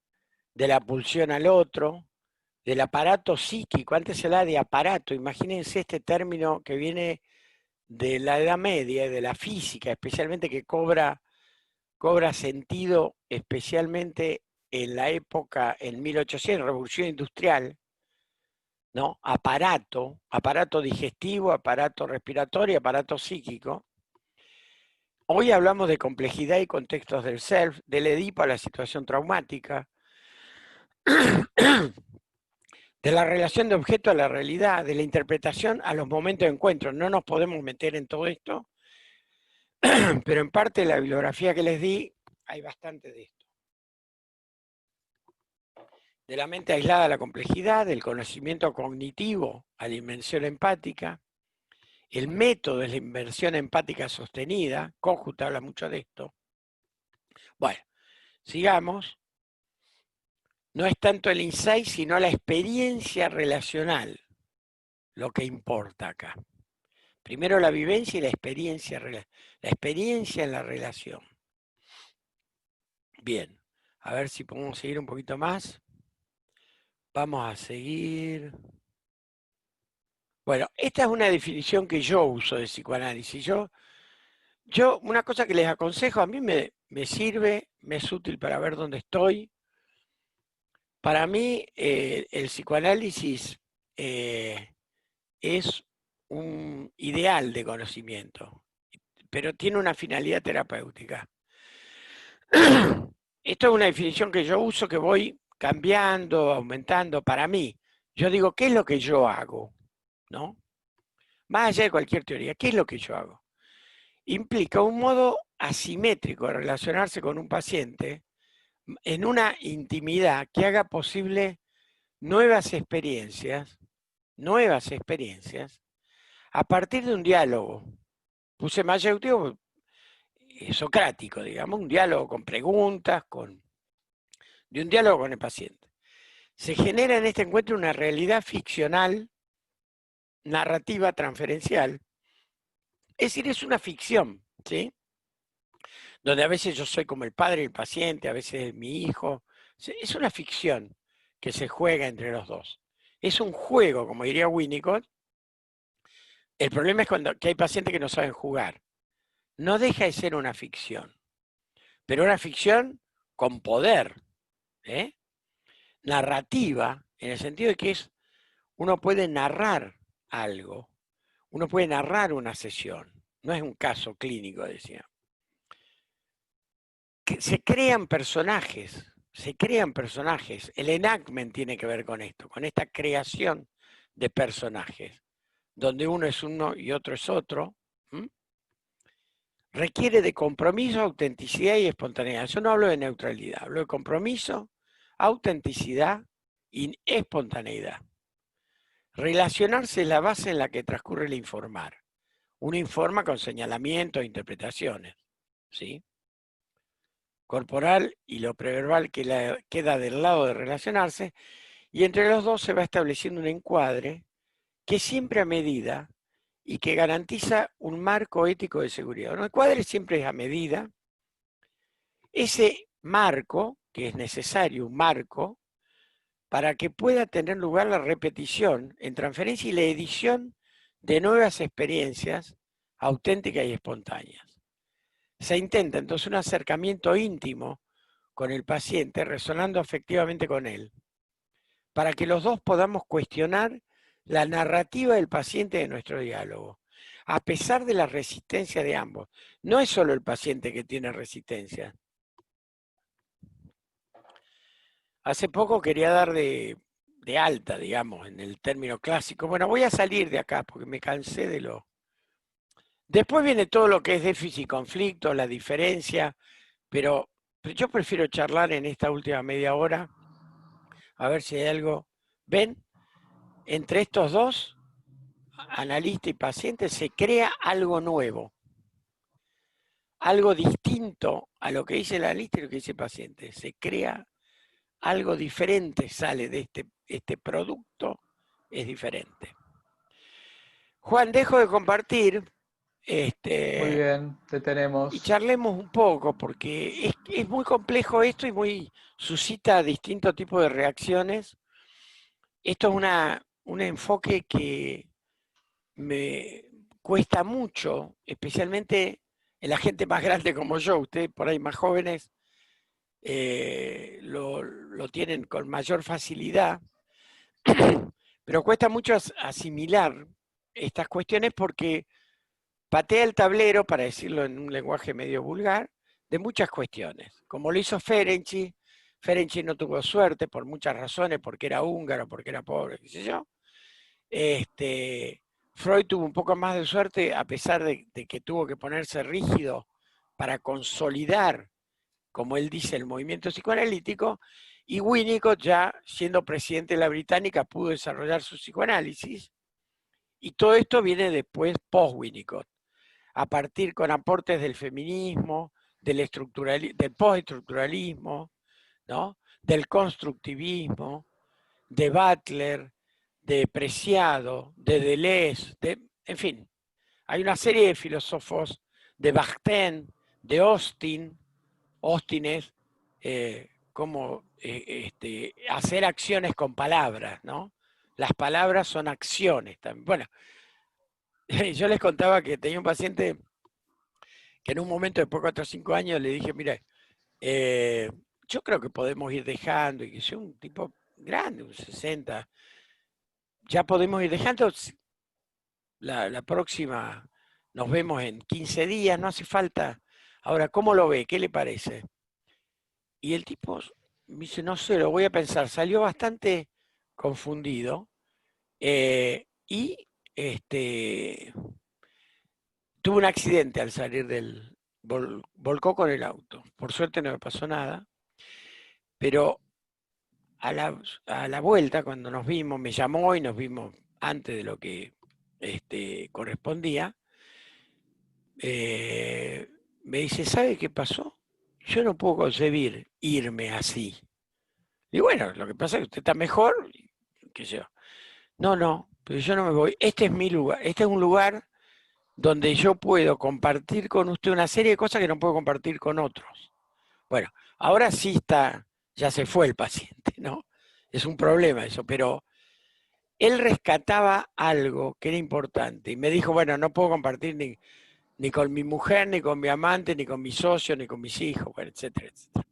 de la pulsión al otro, del aparato psíquico. Antes se hablaba de aparato. Imagínense este término que viene de la Edad Media, de la física, especialmente que cobra sentido, especialmente en la época, en 1800, Revolución Industrial, ¿no? Aparato digestivo, aparato respiratorio, aparato psíquico. Hoy hablamos de complejidad y contextos del self, del Edipo a la situación traumática, de la relación de objeto a la realidad, de la interpretación a los momentos de encuentro. No nos podemos meter en todo esto, pero en parte de la bibliografía que les di hay bastante de esto. De la mente aislada a la complejidad, del conocimiento cognitivo a la invención empática. El método es la inversión empática sostenida. Kohut habla mucho de esto. Bueno, sigamos. No es tanto el insight, sino la experiencia relacional lo que importa acá. Primero la vivencia y la experiencia en la relación. Bien, a ver si podemos seguir un poquito más. Vamos a seguir. Bueno, esta es una definición que yo uso de psicoanálisis. Yo una cosa que les aconsejo, a mí me sirve, me es útil para ver dónde estoy. Para mí, el psicoanálisis es un ideal de conocimiento, pero tiene una finalidad terapéutica. Esto es una definición que yo uso, que voy cambiando, aumentando. Para mí, yo digo, ¿qué es lo que yo hago? ¿No? Más allá de cualquier teoría, ¿qué es lo que yo hago? Implica un modo asimétrico de relacionarse con un paciente en una intimidad que haga posible nuevas experiencias, a partir de un diálogo. Puse mayéutico, socrático, digamos, un diálogo con preguntas, de un diálogo con el paciente. Se genera en este encuentro una realidad ficcional, narrativa transferencial, es decir, es una ficción, ¿sí? Donde a veces yo soy como el padre del paciente, a veces mi hijo. Es una ficción que se juega entre los dos. Es un juego, como diría Winnicott. El problema es que hay pacientes que no saben jugar. No deja de ser una ficción, pero una ficción con poder, ¿eh? Narrativa, en el sentido de que uno puede narrar algo, uno puede narrar una sesión, no es un caso clínico, decía. Se crean personajes, el enactment tiene que ver con esto, con esta creación de personajes, donde uno es uno y otro es otro. Requiere de compromiso, autenticidad y espontaneidad. Yo no hablo de neutralidad, hablo de compromiso, autenticidad y espontaneidad. Relacionarse es la base en la que transcurre el informar. Uno informa con señalamientos e interpretaciones, ¿sí? Corporal y lo preverbal queda del lado de relacionarse, y entre los dos se va estableciendo un encuadre que siempre a medida y que garantiza un marco ético de seguridad. Un encuadre siempre es a medida. Ese marco, que es necesario, un marco, para que pueda tener lugar la repetición en transferencia y la edición de nuevas experiencias auténticas y espontáneas. Se intenta entonces un acercamiento íntimo con el paciente, resonando afectivamente con él, para que los dos podamos cuestionar la narrativa del paciente de nuestro diálogo, a pesar de la resistencia de ambos. No es solo el paciente que tiene resistencia. Hace poco quería dar de alta, digamos, en el término clásico. Bueno, voy a salir de acá porque me cansé de lo... Después viene todo lo que es déficit y conflicto, la diferencia, pero yo prefiero charlar en esta última media hora, a ver si hay algo. ¿Ven? Entre estos dos, analista y paciente, se crea algo nuevo, algo distinto a lo que dice el analista y lo que dice el paciente. Se crea algo diferente, sale de este producto, es diferente. Juan, dejo de compartir. Muy bien, te Y tenemos. charlemos un poco, porque es muy complejo esto y suscita distintos tipos de reacciones. Esto es un enfoque que me cuesta mucho, especialmente en la gente más grande como yo. Ustedes por ahí más jóvenes lo tienen con mayor facilidad, Pero cuesta mucho asimilar estas cuestiones porque patea el tablero, para decirlo en un lenguaje medio vulgar, de muchas cuestiones. Como lo hizo Ferenczi, Ferenczi no tuvo suerte por muchas razones, porque era húngaro, porque era pobre, qué sé yo. Freud tuvo un poco más de suerte a pesar de que tuvo que ponerse rígido para consolidar, como él dice, el movimiento psicoanalítico, y Winnicott, ya siendo presidente de la Británica, pudo desarrollar su psicoanálisis, y todo esto viene después post-Winnicott, a partir con aportes del feminismo, del postestructuralismo, ¿no? Del constructivismo, de Butler, de Preciado, de Deleuze, en fin, hay una serie de filósofos, de Bakhtin, de Austin es como hacer acciones con palabras, ¿no? Las palabras son acciones también. Bueno, yo les contaba que tenía un paciente que en un momento, después de 4 o 5 años, le dije, mire, yo creo que podemos ir dejando, y que soy un tipo grande, un 60, ya podemos ir dejando, la próxima nos vemos en 15 días, no hace falta. Ahora, ¿cómo lo ve? ¿Qué le parece? Y el tipo me dice, no sé, lo voy a pensar. Salió bastante confundido y tuvo un accidente al salir volcó con el auto. Por suerte no me pasó nada, pero a la vuelta, cuando nos vimos, me llamó y nos vimos antes de lo que correspondía. Me dice, ¿sabe qué pasó? Yo no puedo concebir irme así. Y bueno, lo que pasa es que usted está mejor, qué sé yo. No, no, pero yo no me voy. Este es mi lugar. Este es un lugar donde yo puedo compartir con usted una serie de cosas que no puedo compartir con otros. Bueno, ahora sí está, ya se fue el paciente, ¿no? Es un problema eso, pero él rescataba algo que era importante y me dijo, bueno, no puedo compartir ni con mi mujer, ni con mi amante, ni con mi socio, ni con mis hijos, bueno, etcétera, etcétera.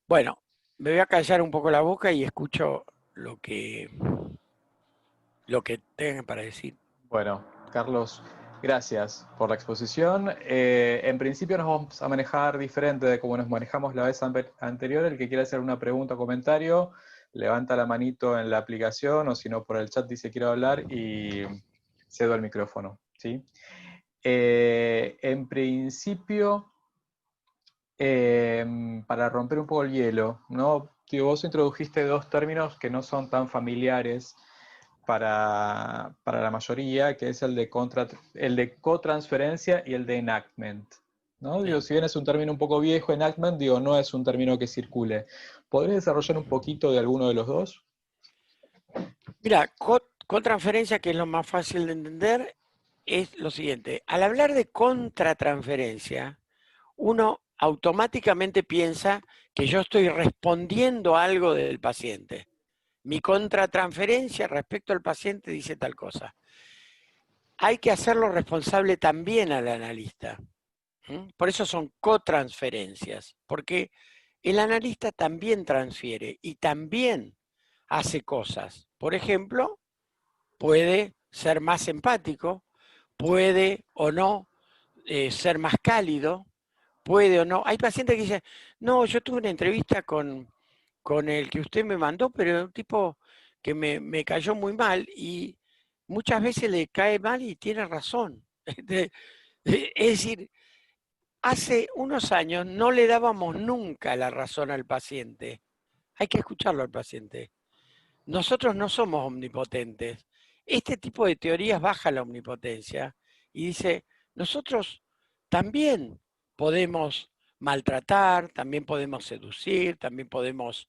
Bueno, me voy a callar un poco la boca y escucho lo que tengan para decir. Bueno, Carlos, gracias por la exposición. En principio nos vamos a manejar diferente de cómo nos manejamos la vez anterior. El que quiera hacer una pregunta o comentario, levanta la manito en la aplicación o si no por el chat dice quiero hablar y cedo el micrófono, ¿sí? En principio, para romper un poco el hielo, ¿no? Tío, vos introdujiste dos términos que no son tan familiares para la mayoría, que es el de cotransferencia y el de enactment, ¿no? Digo, si bien es un término un poco viejo, enactment, digo, no es un término que circule. ¿Podrías desarrollar un poquito de alguno de los dos? Mira, cotransferencia, que es lo más fácil de entender, es lo siguiente. Al hablar de contratransferencia, uno automáticamente piensa que yo estoy respondiendo a algo del paciente. Mi contratransferencia respecto al paciente dice tal cosa. Hay que hacerlo responsable también al analista. Por eso son cotransferencias, porque el analista también transfiere y también hace cosas. Por ejemplo, puede ser más empático, puede o no ser más cálido, puede o no. Hay pacientes que dicen, no, yo tuve una entrevista con el que usted me mandó, pero es un tipo que me cayó muy mal y muchas veces le cae mal y tiene razón. Es decir, hace unos años no le dábamos nunca la razón al paciente. Hay que escucharlo al paciente. Nosotros no somos omnipotentes. Este tipo de teorías baja la omnipotencia y dice, nosotros también podemos maltratar, también podemos seducir, también podemos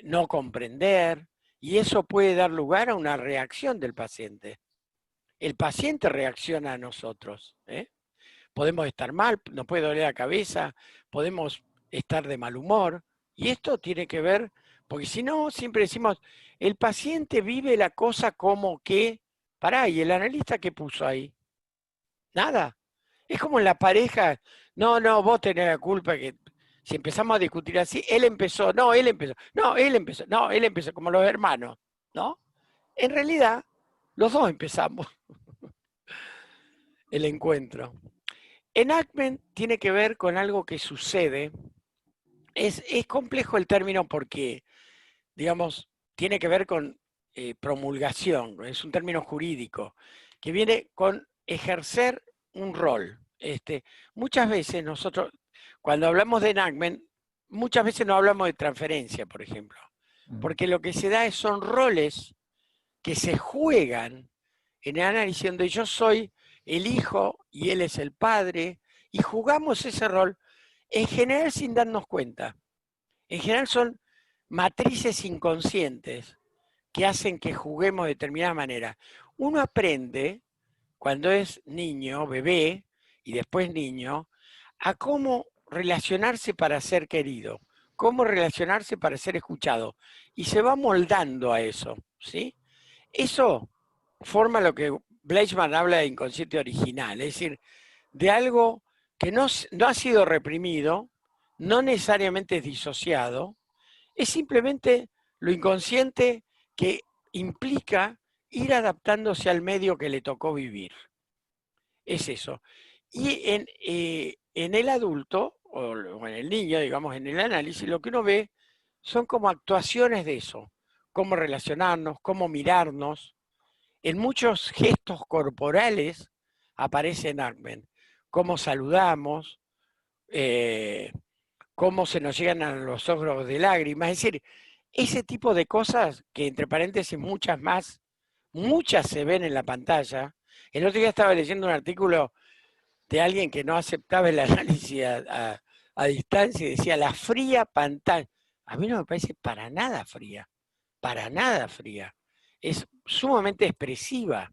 no comprender, y eso puede dar lugar a una reacción del paciente. El paciente reacciona a nosotros. Podemos estar mal, nos puede doler la cabeza, podemos estar de mal humor, y esto tiene que ver, porque si no, siempre decimos, el paciente vive la cosa como que, pará, ¿y el analista qué puso ahí? Nada. Es como en la pareja, no, no, vos tenés la culpa, que si empezamos a discutir así, él empezó, no, él empezó, no, él empezó, no, él empezó, como los hermanos, ¿no? En realidad, los dos empezamos el encuentro. Enactment tiene que ver con algo que sucede. Es complejo el término porque, digamos, tiene que ver con promulgación, es un término jurídico, que viene con ejercer un rol. Muchas veces nosotros, cuando hablamos de enactment, muchas veces no hablamos de transferencia, por ejemplo, porque lo que se da son roles que se juegan en el análisis donde yo soy el hijo y él es el padre, y jugamos ese rol en general sin darnos cuenta. En general son matrices inconscientes que hacen que juguemos de determinada manera. Uno aprende cuando es niño, bebé, y después niño, a cómo relacionarse para ser querido, cómo relacionarse para ser escuchado, y se va moldando a eso, ¿sí? Eso forma lo que Bleichman habla de inconsciente original, es decir, de algo que no ha sido reprimido, no necesariamente es disociado, es simplemente lo inconsciente que implica ir adaptándose al medio que le tocó vivir. Es eso. Y en el adulto, o en el niño, digamos, en el análisis, lo que uno ve son como actuaciones de eso, cómo relacionarnos, cómo mirarnos. En muchos gestos corporales aparece enactment, cómo saludamos, eh, cómo se nos llegan a los ojos de lágrimas, es decir, ese tipo de cosas que entre paréntesis muchas se ven en la pantalla. El otro día estaba leyendo un artículo de alguien que no aceptaba el análisis a distancia y decía la fría pantalla. A mí no me parece para nada fría. Es sumamente expresiva.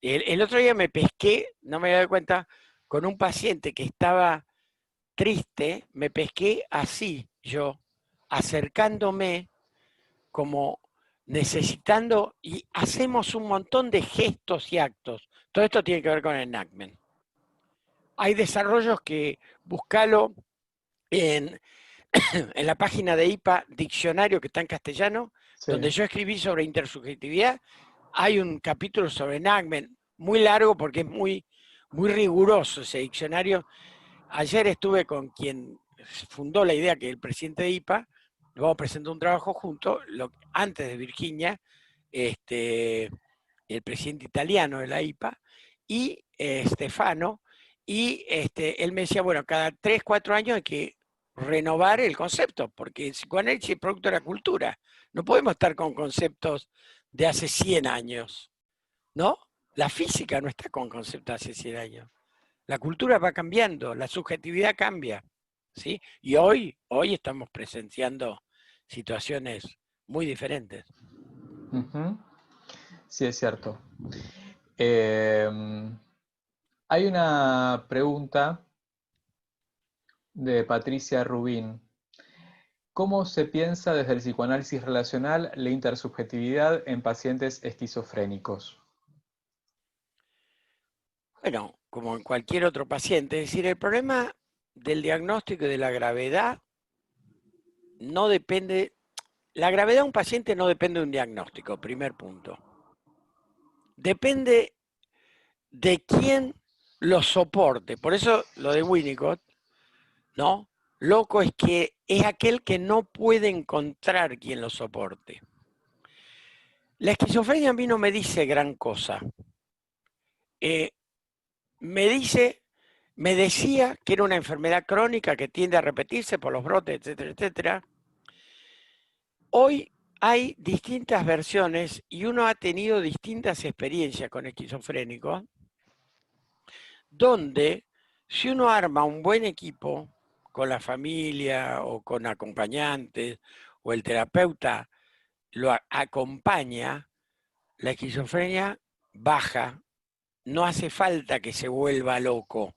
El otro día me pesqué, no me había dado cuenta, con un paciente que estaba triste, me pesqué así yo, acercándome como necesitando, y hacemos un montón de gestos y actos. Todo esto tiene que ver con el enactment. Hay desarrollos que buscalo en, en la página de IPA, diccionario que está en castellano, Sí. donde yo escribí sobre intersubjetividad. Hay un capítulo sobre enactment, muy largo porque es muy riguroso ese diccionario. Ayer estuve con quien fundó la idea, que es el presidente de IPA, luego presentó un trabajo juntos, antes de Virginia, el presidente italiano de la IPA, y Stefano, y él me decía, bueno, cada 3, 4 años hay que renovar el concepto, porque el psicoanálisis es producto de la cultura. No podemos estar con conceptos de hace 100 años, ¿no? La física no está con conceptos de hace 100 años. La cultura va cambiando, la subjetividad cambia, ¿sí? Y hoy estamos presenciando situaciones muy diferentes. Sí, es cierto. Hay una pregunta de Patricia Rubín. ¿Cómo se piensa desde el psicoanálisis relacional la intersubjetividad en pacientes esquizofrénicos? Bueno, como en cualquier otro paciente, es decir, el problema del diagnóstico y de la gravedad no depende, la gravedad de un paciente no depende de un diagnóstico, primer punto. Depende de quién lo soporte. Por eso lo de Winnicott, ¿no? Loco es que es aquel que no puede encontrar quien lo soporte. La esquizofrenia a mí no me dice gran cosa. Me decía que era una enfermedad crónica que tiende a repetirse por los brotes, etcétera, etcétera. Hoy hay distintas versiones y uno ha tenido distintas experiencias con esquizofrénicos, donde si uno arma un buen equipo con la familia o con acompañantes o el terapeuta lo acompaña, la esquizofrenia baja, no hace falta que se vuelva loco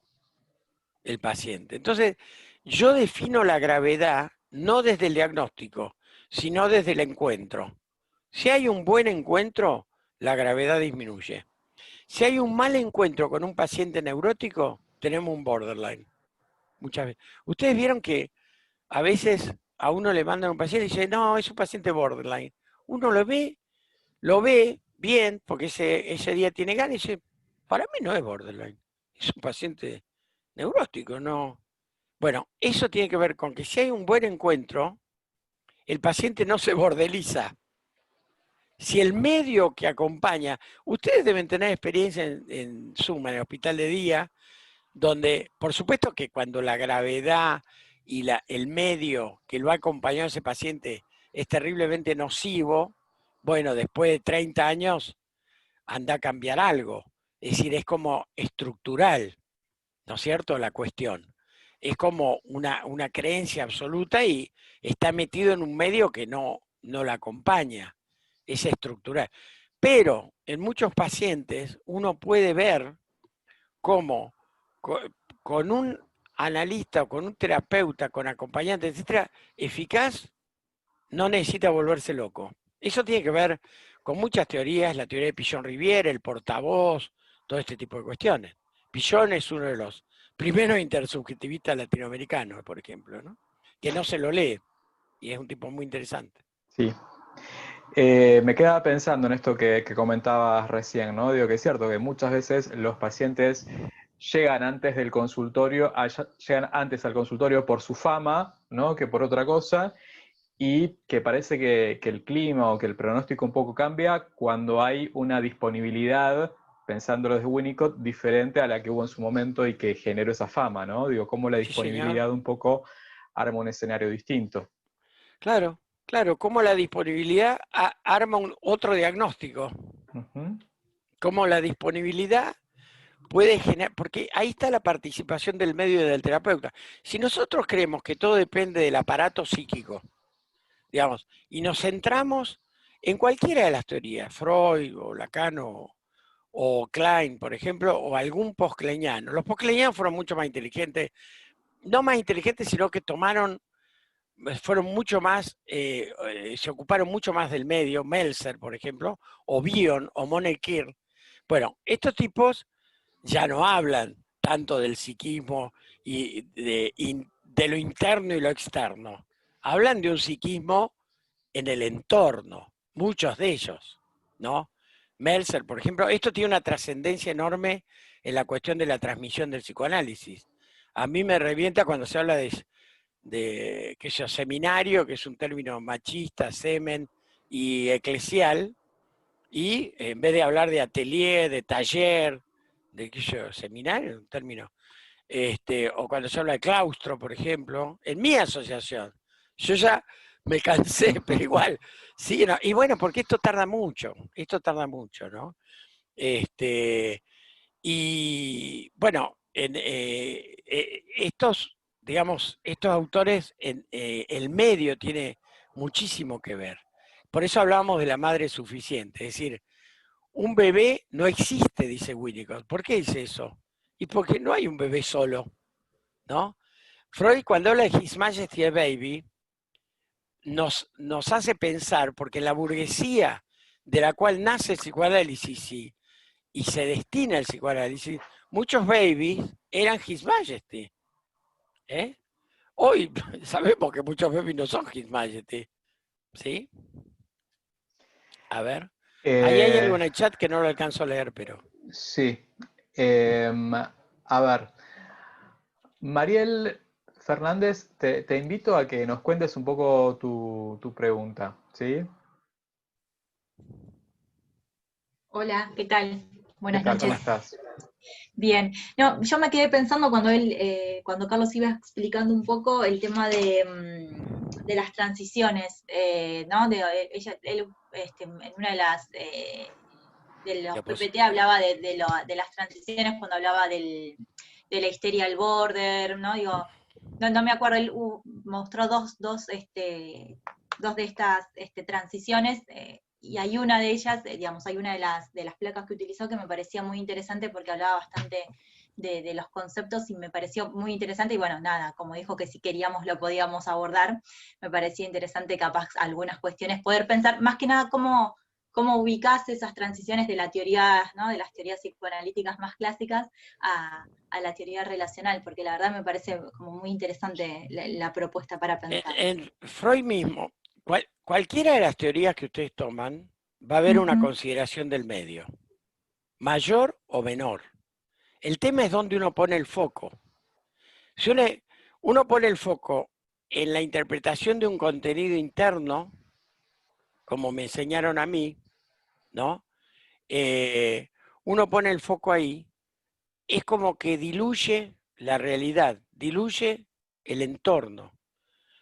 el paciente. Entonces, yo defino la gravedad no desde el diagnóstico, sino desde el encuentro. Si hay un buen encuentro, la gravedad disminuye. Si hay un mal encuentro con un paciente neurótico, tenemos un borderline. Muchas veces. Ustedes vieron que a veces a uno le mandan un paciente y dice, no, es un paciente borderline. Uno lo ve, lo ve bien, porque ese día tiene ganas, y dice, para mí no es borderline, es un paciente neurótico, no. Bueno, eso tiene que ver con que si hay un buen encuentro, el paciente no se bordeliza. Si el medio que acompaña, ustedes deben tener experiencia en Suma, en el hospital de día, donde por supuesto que cuando la gravedad y el medio que lo ha acompañado a ese paciente es terriblemente nocivo, bueno, después de 30 años anda a cambiar algo. Es decir, es como estructural, ¿no es cierto?, la cuestión. Es como una creencia absoluta y está metido en un medio que no la acompaña. Es estructural. Pero en muchos pacientes uno puede ver cómo con un analista o con un terapeuta, con acompañante, etcétera, eficaz, no necesita volverse loco. Eso tiene que ver con muchas teorías, la teoría de Pillon-Rivière, el portavoz, todo este tipo de cuestiones. Pillon es uno de los primeros intersubjetivistas latinoamericanos, por ejemplo, ¿no? Que no se lo lee, y es un tipo muy interesante. Sí. Me quedaba pensando en esto que comentabas recién, ¿no? Digo que es cierto que muchas veces los pacientes llegan antes del consultorio, llegan antes al consultorio por su fama, ¿no? Que por otra cosa, y que parece que el clima o que el pronóstico un poco cambia cuando hay una disponibilidad, pensándolo desde Winnicott, diferente a la que hubo en su momento y que generó esa fama, ¿no? Digo, cómo la Sí, señor. disponibilidad un poco arma un escenario distinto. Claro, claro, cómo la disponibilidad arma otro diagnóstico. Ujú. Cómo la disponibilidad puede generar, porque ahí está la participación del medio y del terapeuta. Si nosotros creemos que todo depende del aparato psíquico, digamos, y nos centramos en cualquiera de las teorías, Freud o Lacan o Klein, por ejemplo, o algún post-kleiniano. Los post-kleinianos fueron mucho más inteligentes, no más inteligentes, sino que fueron mucho más, se ocuparon mucho más del medio, Meltzer, por ejemplo, o Bion, o Monekir. Bueno, estos tipos ya no hablan tanto del psiquismo y de lo interno y lo externo. Hablan de un psiquismo en el entorno, muchos de ellos, ¿no? Meltzer, por ejemplo, esto tiene una trascendencia enorme en la cuestión de la transmisión del psicoanálisis. A mí me revienta cuando se habla de que sea seminario, que es un término machista, semen y eclesial, y en vez de hablar de atelier, de taller, de qué sé yo, seminario, un término, o cuando se habla de claustro, por ejemplo, en mi asociación, yo ya me cansé, pero igual, sí, no, y bueno, porque esto tarda mucho, ¿no? Este, y bueno, digamos, estos autores, el medio tiene muchísimo que ver. Por eso hablábamos de la madre suficiente, es decir, un bebé no existe, dice Winnicott. ¿Por qué dice eso? Y porque no hay un bebé solo, ¿no? Freud, cuando habla de His Majesty a Baby, nos hace pensar, porque la burguesía de la cual nace el psicoanálisis y se destina al psicoanálisis, muchos babies eran His Majesty. ¿Eh? Hoy sabemos que muchos babies no son His Majesty. ¿Sí? A ver. Ahí hay algo Eh, en el chat que no lo alcanzo a leer, pero. sí. A ver, Mariel Fernández, te invito a que nos cuentes un poco tu pregunta, ¿sí? Hola, ¿qué tal? ¿Qué Buenas tal? ¿Cómo noches. estás? Bien. No, yo me quedé pensando cuando Carlos iba explicando un poco el tema de las transiciones, ¿no? Él, en una de los PPT hablaba de las transiciones cuando hablaba de la histeria al border, ¿no? Digo, no me acuerdo, él mostró dos de estas transiciones, y hay una de ellas, digamos, hay una de las placas que utilizó que me parecía muy interesante porque hablaba bastante de los conceptos y me pareció muy interesante, y bueno, nada, como dijo que si queríamos lo podíamos abordar, me parecía interesante capaz algunas cuestiones, poder pensar más que nada cómo ubicás esas transiciones de la teoría, ¿no? De las teorías psicoanalíticas más clásicas a la teoría relacional, porque la verdad me parece como muy interesante la propuesta para pensar. En Freud mismo, cualquiera de las teorías que ustedes toman va a haber una consideración del medio, mayor o menor. El tema es dónde uno pone el foco. Si uno pone el foco en la interpretación de un contenido interno, como me enseñaron a mí, ¿no? Uno pone el foco ahí, es como que diluye la realidad, diluye el entorno.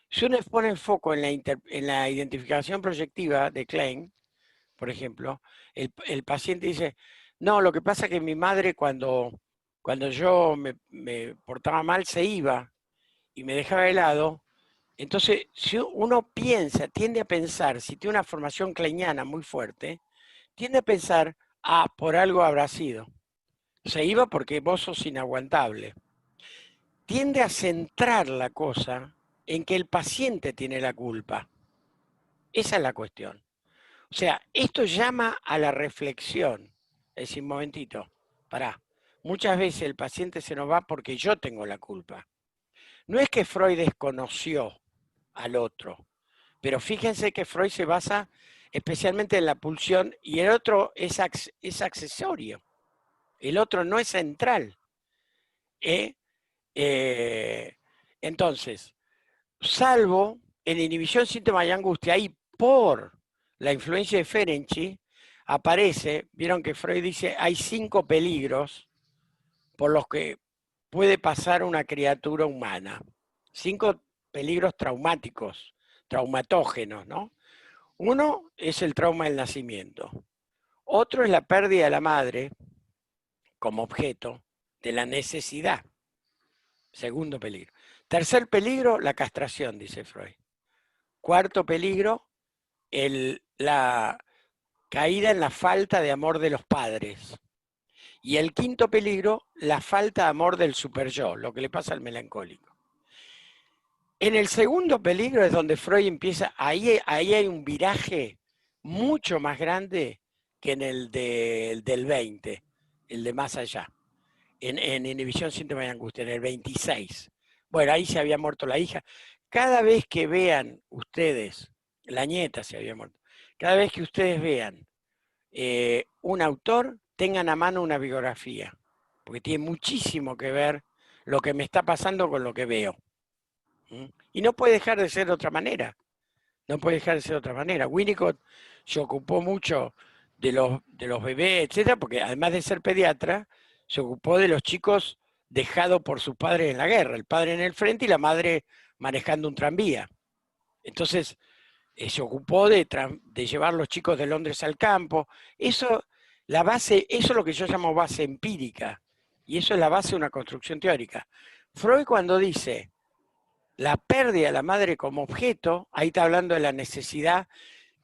Si uno pone el foco en la identificación proyectiva de Klein, por ejemplo, el paciente dice, no, lo que pasa es que mi madre cuando yo me portaba mal se iba y me dejaba de lado. Entonces, si uno piensa, tiende a pensar, si tiene una formación kleiniana muy fuerte, tiende a pensar, por algo habrá sido. Se iba porque vos sos inaguantable. Tiende a centrar la cosa en que el paciente tiene la culpa. Esa es la cuestión. O sea, esto llama a la reflexión. Es decir, un momentito, pará. Muchas veces el paciente se nos va porque yo tengo la culpa. No es que Freud desconoció al otro, pero fíjense que Freud se basa especialmente en la pulsión y el otro es accesorio. El otro no es central. Entonces, salvo en inhibición, síntoma y angustia, ahí por la influencia de Ferenczi, aparece, vieron que Freud dice, hay 5 peligros por los que puede pasar una criatura humana. 5 peligros traumáticos, traumatógenos, ¿no? Uno es el trauma del nacimiento. Otro es la pérdida de la madre como objeto de la necesidad. Segundo peligro. Tercer peligro, la castración, dice Freud. Cuarto peligro, la caída en la falta de amor de los padres. Y el quinto peligro, la falta de amor del superyo, lo que le pasa al melancólico. En el segundo peligro es donde Freud empieza, ahí hay un viraje mucho más grande que en el del 20, el de más allá, en inhibición, síntoma y angustia, en el 26. Bueno, ahí se había muerto la hija. Cada vez que vean ustedes, la nieta se había muerto, cada vez que ustedes vean un autor, tengan a mano una biografía, porque tiene muchísimo que ver lo que me está pasando con lo que veo. Y no puede dejar de ser de otra manera. No puede dejar de ser de otra manera. Winnicott se ocupó mucho de los bebés, etcétera, porque además de ser pediatra, se ocupó de los chicos dejados por sus padres en la guerra, el padre en el frente y la madre manejando un tranvía. Entonces, se ocupó de llevar los chicos de Londres al campo. Eso es lo que yo llamo base empírica, y eso es la base de una construcción teórica. Freud, cuando dice la pérdida de la madre como objeto, ahí está hablando de la necesidad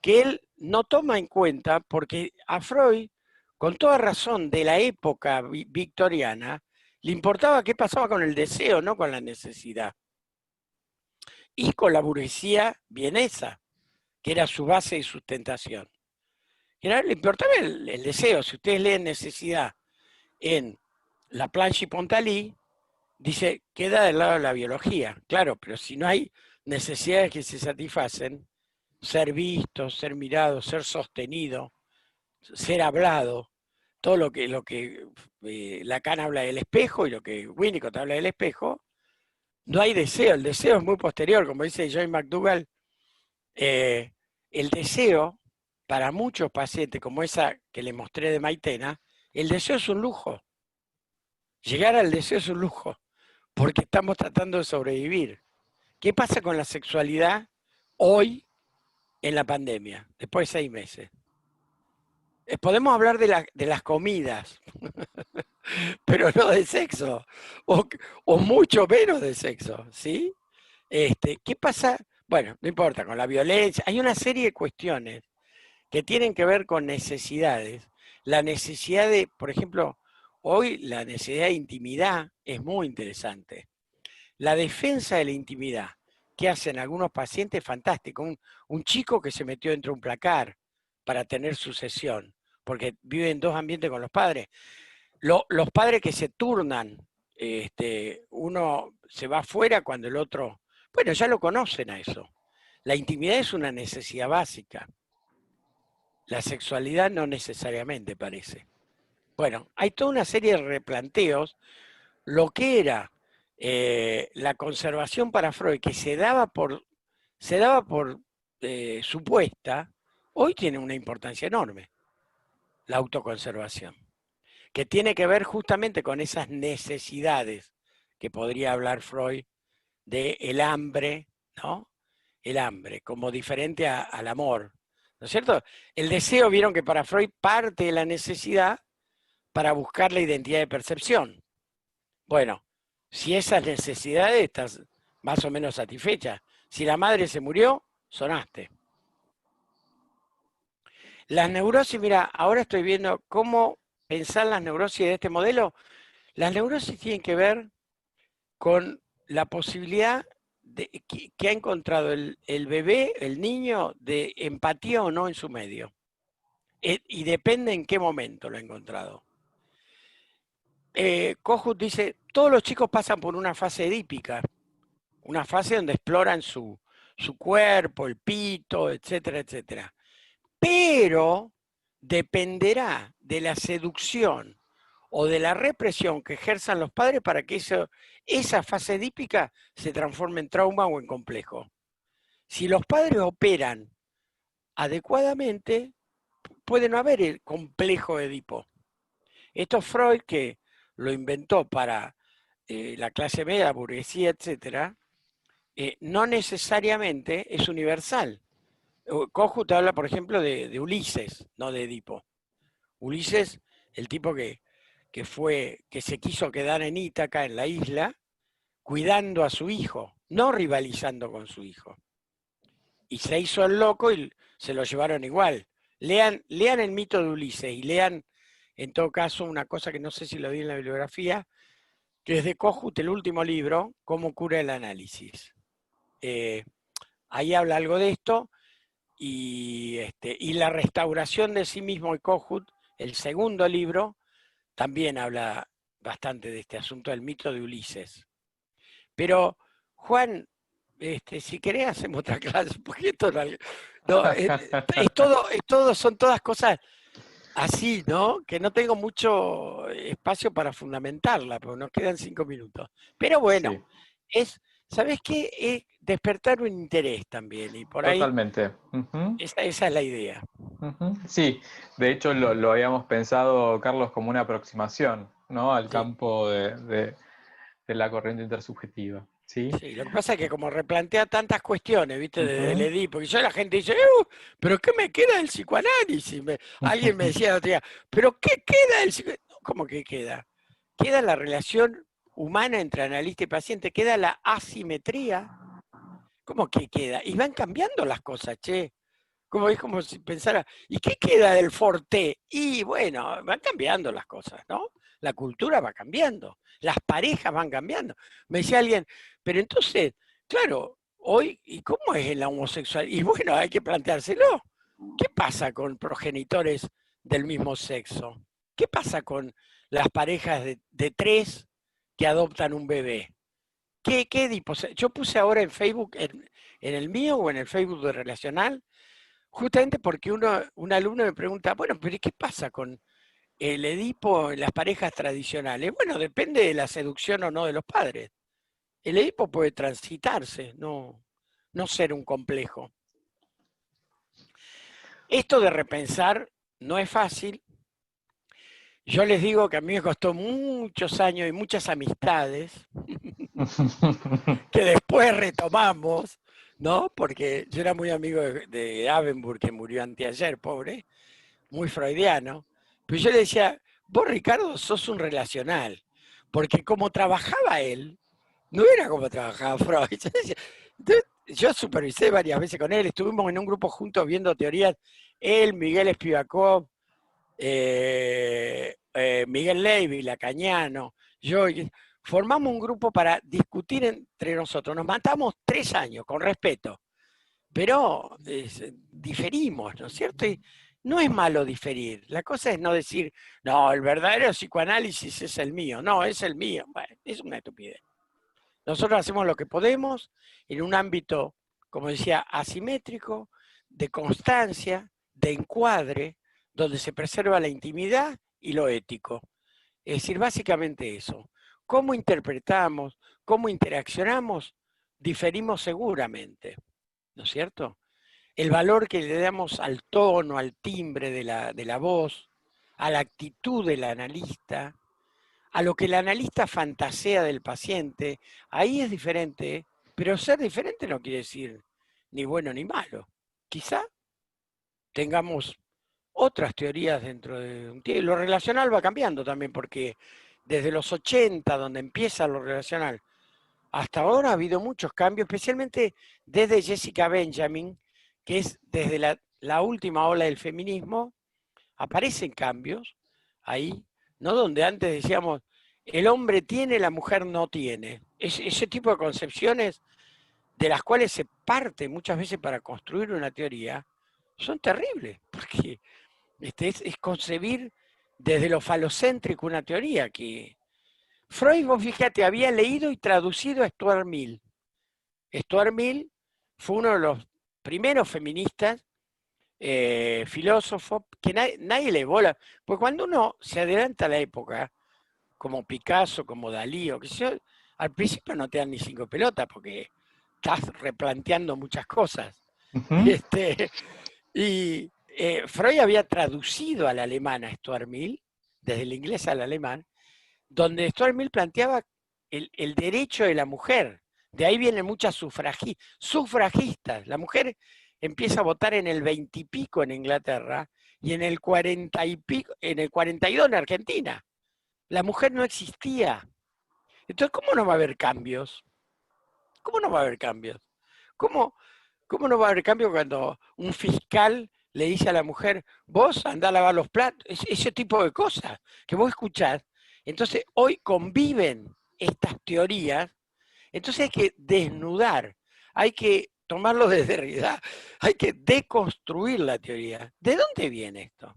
que él no toma en cuenta, porque a Freud, con toda razón de la época victoriana, le importaba qué pasaba con el deseo, no con la necesidad. Y con la burguesía vienesa, que era su base de sustentación. Le importaba el deseo. Si ustedes leen necesidad en La Planche y Pontalí, dice, queda del lado de la biología. Claro, pero si no hay necesidades que se satisfacen, ser visto, ser mirado, ser sostenido, ser hablado, todo lo que Lacan habla del espejo y lo que Winnicott habla del espejo, no hay deseo. El deseo es muy posterior, como dice Joy McDougall. El deseo, para muchos pacientes, como esa que le mostré de Maitena, el deseo es un lujo. Llegar al deseo es un lujo, porque estamos tratando de sobrevivir. ¿Qué pasa con la sexualidad hoy en la pandemia, después de 6 meses? Podemos hablar de las comidas, pero no de sexo, o mucho menos de sexo, ¿sí? ¿Qué pasa? Bueno, no importa, con la violencia. Hay una serie de cuestiones que tienen que ver con necesidades. La necesidad de, por ejemplo, hoy la necesidad de intimidad es muy interesante. La defensa de la intimidad que hacen algunos pacientes, fantástico. Un chico que se metió dentro de un placar para tener sucesión, porque vive en 2 ambientes con los padres. Los padres que se turnan, uno se va afuera cuando el otro... Bueno, ya lo conocen a eso. La intimidad es una necesidad básica. la sexualidad no necesariamente parece. Bueno, hay toda una serie de replanteos. Lo que era la conservación para Freud, que se daba por supuesta, hoy tiene una importancia enorme, la autoconservación, que tiene que ver justamente con esas necesidades que podría hablar Freud de el hambre, ¿no? El hambre, como diferente al amor, ¿no es cierto? El deseo, vieron que para Freud parte de la necesidad para buscar la identidad de percepción. Bueno, si esas necesidades estás más o menos satisfechas, si la madre se murió, sonaste. Las neurosis, mira, ahora estoy viendo cómo pensar las neurosis de este modelo. Las neurosis tienen que ver con la posibilidad que ha encontrado el bebé, el niño, de empatía o no en su medio. Y depende en qué momento lo ha encontrado. Kohut dice, todos los chicos pasan por una fase edípica, una fase donde exploran su cuerpo, el pito, etcétera, etcétera. Pero dependerá de la seducción o de la represión que ejerzan los padres para que esa fase edípica se transforme en trauma o en complejo. Si los padres operan adecuadamente, puede no haber el complejo Edipo. Esto Freud, que lo inventó para la clase media, la burguesía, etcétera, no necesariamente es universal. Kohut habla, por ejemplo, de Ulises, no de Edipo. Ulises, el tipo que se quiso quedar en Ítaca, en la isla, cuidando a su hijo, no rivalizando con su hijo. Y se hizo el loco y se lo llevaron igual. Lean el mito de Ulises y lean, en todo caso, una cosa que no sé si lo vi en la bibliografía, que es de Kohut, el último libro, Cómo cura el análisis. Ahí habla algo de esto, y la restauración de sí mismo de Kohut, el segundo libro, también habla bastante de este asunto del mito de Ulises. Pero, Juan, si querés hacemos otra clase, porque esto son todas cosas así, ¿no? Que no tengo mucho espacio para fundamentarla, porque nos quedan 5 minutos. Pero bueno, sí. ¿Sabés qué? Es despertar un interés también, y por ahí... Totalmente. Esa es la idea. Sí, de hecho lo habíamos pensado, Carlos, como una aproximación, ¿no? Al campo de la corriente intersubjetiva. ¿Sí? Sí, lo que pasa es que como replantea tantas cuestiones, ¿viste? Del Edipo, y ya la gente dice, ¿pero qué me queda del psicoanálisis? Alguien me decía el otro día, ¿pero qué queda del psicoanálisis? ¿Cómo que queda? Queda la relación humana entre analista y paciente, queda la asimetría. ¿Cómo que queda? Y van cambiando las cosas, che. Es como si pensara, ¿y qué queda del Forte? Y bueno, van cambiando las cosas, ¿no? La cultura va cambiando, las parejas van cambiando. Me decía alguien, pero entonces, claro, hoy, ¿y cómo es la homosexualidad? Y bueno, hay que planteárselo. ¿Qué pasa con progenitores del mismo sexo? ¿Qué pasa con las parejas de 3 que adoptan un bebé? ¿Qué tipo? Yo puse ahora en Facebook, en el mío o en el Facebook de Relacional, justamente porque un alumno me pregunta, bueno, pero ¿qué pasa con el Edipo en las parejas tradicionales? Bueno, depende de la seducción o no de los padres. El Edipo puede transitarse, no ser un complejo. Esto de repensar no es fácil. Yo les digo que a mí me costó muchos años y muchas amistades que después retomamos, ¿no? Porque yo era muy amigo de Abenburg, que murió anteayer, pobre, muy freudiano. Pero yo le decía, vos, Ricardo, sos un relacional, porque como trabajaba él, no era como trabajaba Freud. Yo supervisé varias veces con él, estuvimos en un grupo juntos viendo teorías, él, Miguel Spivakov, Miguel Levy, Lacaniano, yo, formamos un grupo para discutir entre nosotros. Nos matamos 3 años, con respeto, pero diferimos, ¿no es cierto? Y no es malo diferir. La cosa es no decir, no, el verdadero psicoanálisis es el mío. No, es el mío. Bueno, es una estupidez. Nosotros hacemos lo que podemos en un ámbito, como decía, asimétrico, de constancia, de encuadre donde se preserva la intimidad y lo ético. Es decir, básicamente eso. Cómo interpretamos, cómo interaccionamos, diferimos seguramente, ¿no es cierto? El valor que le damos al tono, al timbre de la voz, a la actitud del analista, a lo que el analista fantasea del paciente, ahí es diferente, pero ser diferente no quiere decir ni bueno ni malo. Quizá tengamos otras teorías dentro de un tiempo. Lo relacional va cambiando también, porque desde los 80, donde empieza lo relacional, hasta ahora ha habido muchos cambios, especialmente desde Jessica Benjamin, que es desde la última ola del feminismo, aparecen cambios ahí, ¿no? Donde antes decíamos, el hombre tiene, la mujer no tiene. Ese tipo de concepciones de las cuales se parte muchas veces para construir una teoría, son terribles, porque es concebir desde lo falocéntrico una teoría que Freud, vos fíjate, había leído y traducido a Stuart Mill. Stuart Mill fue uno de los primeros feministas, filósofos, que nadie le bola, pues cuando uno se adelanta a la época, como Picasso, como Dalí, o qué sé yo, al principio no te dan ni 5 pelotas, porque estás replanteando muchas cosas. Y Freud había traducido al alemán a Stuart Mill, desde el inglés al alemán, donde Stuart Mill planteaba el derecho de la mujer. De ahí vienen muchas sufragistas. La mujer empieza a votar en el 20 y pico en Inglaterra y en el 40 y pico, en el 42 en Argentina. La mujer no existía. Entonces, ¿cómo no va a haber cambios? ¿Cómo no va a haber cambios? ¿Cómo no va a haber cambios cuando un fiscal le dice a la mujer, vos andá a lavar los platos? Ese tipo de cosas que vos escuchás. Entonces, hoy conviven estas teorías, entonces hay que desnudar, hay que tomarlo desde realidad, hay que deconstruir la teoría. ¿De dónde viene esto?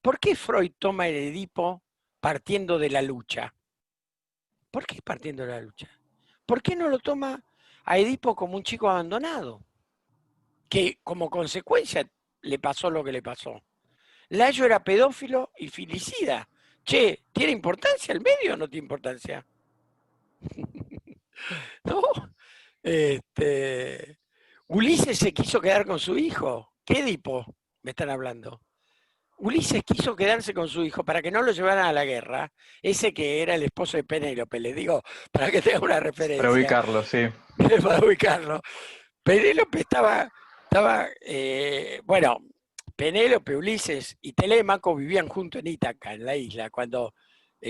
¿Por qué Freud toma el Edipo partiendo de la lucha? ¿Por qué partiendo de la lucha? ¿Por qué no lo toma a Edipo como un chico abandonado? Que como consecuencia le pasó lo que le pasó. Layo era pedófilo y filicida. Che, ¿tiene importancia el medio o no tiene importancia? ¿No? Ulises se quiso quedar con su hijo. ¿Qué Edipo me están hablando? Ulises quiso quedarse con su hijo para que no lo llevaran a la guerra, ese que era el esposo de Penélope, les digo, para que tengan una referencia. Para ubicarlo, sí. Para ubicarlo. Penélope estaba bueno, Penélope, Ulises y Telémaco vivían juntos en Ítaca, en la isla, cuando,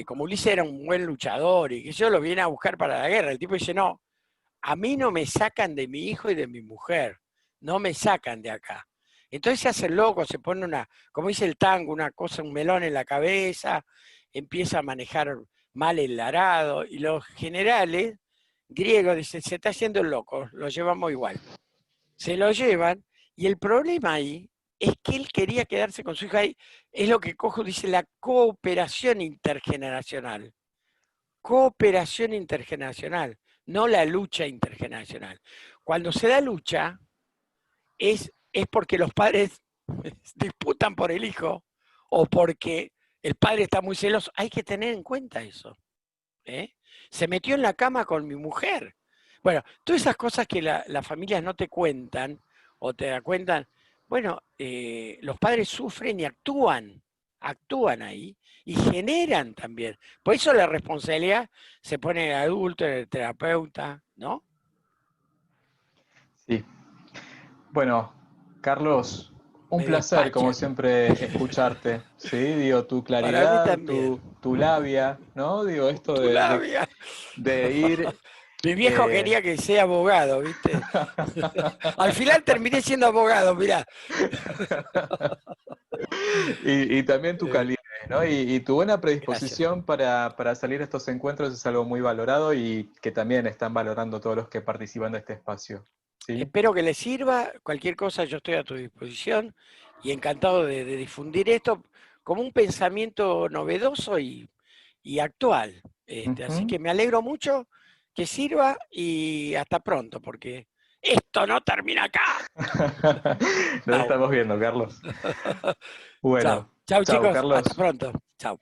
como Ulises era un buen luchador y que yo lo viene a buscar para la guerra, el tipo dice, no, a mí no me sacan de mi hijo y de mi mujer, no me sacan de acá. Entonces se hace loco, se pone como dice el tango, una cosa, un melón en la cabeza, empieza a manejar mal el arado, y los generales griegos dicen, se está haciendo el loco, lo llevamos igual. Se lo llevan, y el problema ahí es que él quería quedarse con su hija. Ahí es lo que Cojo dice, la cooperación intergeneracional. Cooperación intergeneracional, no la lucha intergeneracional. Cuando se da lucha, es porque los padres disputan por el hijo o porque el padre está muy celoso. Hay que tener en cuenta eso. Se metió en la cama con mi mujer. Bueno, todas esas cosas que las familias no te cuentan o te da cuentan, bueno, los padres sufren y actúan ahí y generan también. Por eso la responsabilidad se pone en el adulto, en el terapeuta, ¿no? Sí. Bueno, Carlos, un placer, como siempre, escucharte. Sí, digo, tu claridad, tu labia, ¿no? Digo, esto de ir... Mi viejo quería que sea abogado, ¿viste? Al final terminé siendo abogado, mirá. Y también tu calidez, ¿no? Y tu buena predisposición para salir a estos encuentros es algo muy valorado y que también están valorando todos los que participan de este espacio. ¿Sí? Espero que les sirva. Cualquier cosa yo estoy a tu disposición y encantado de difundir esto como un pensamiento novedoso y actual. Así que me alegro mucho que sirva y hasta pronto, porque esto esto no termina acá. Nos estamos viendo, Carlos. Bueno, Chao, chao, chicos, Carlos. hasta pronto. Chao.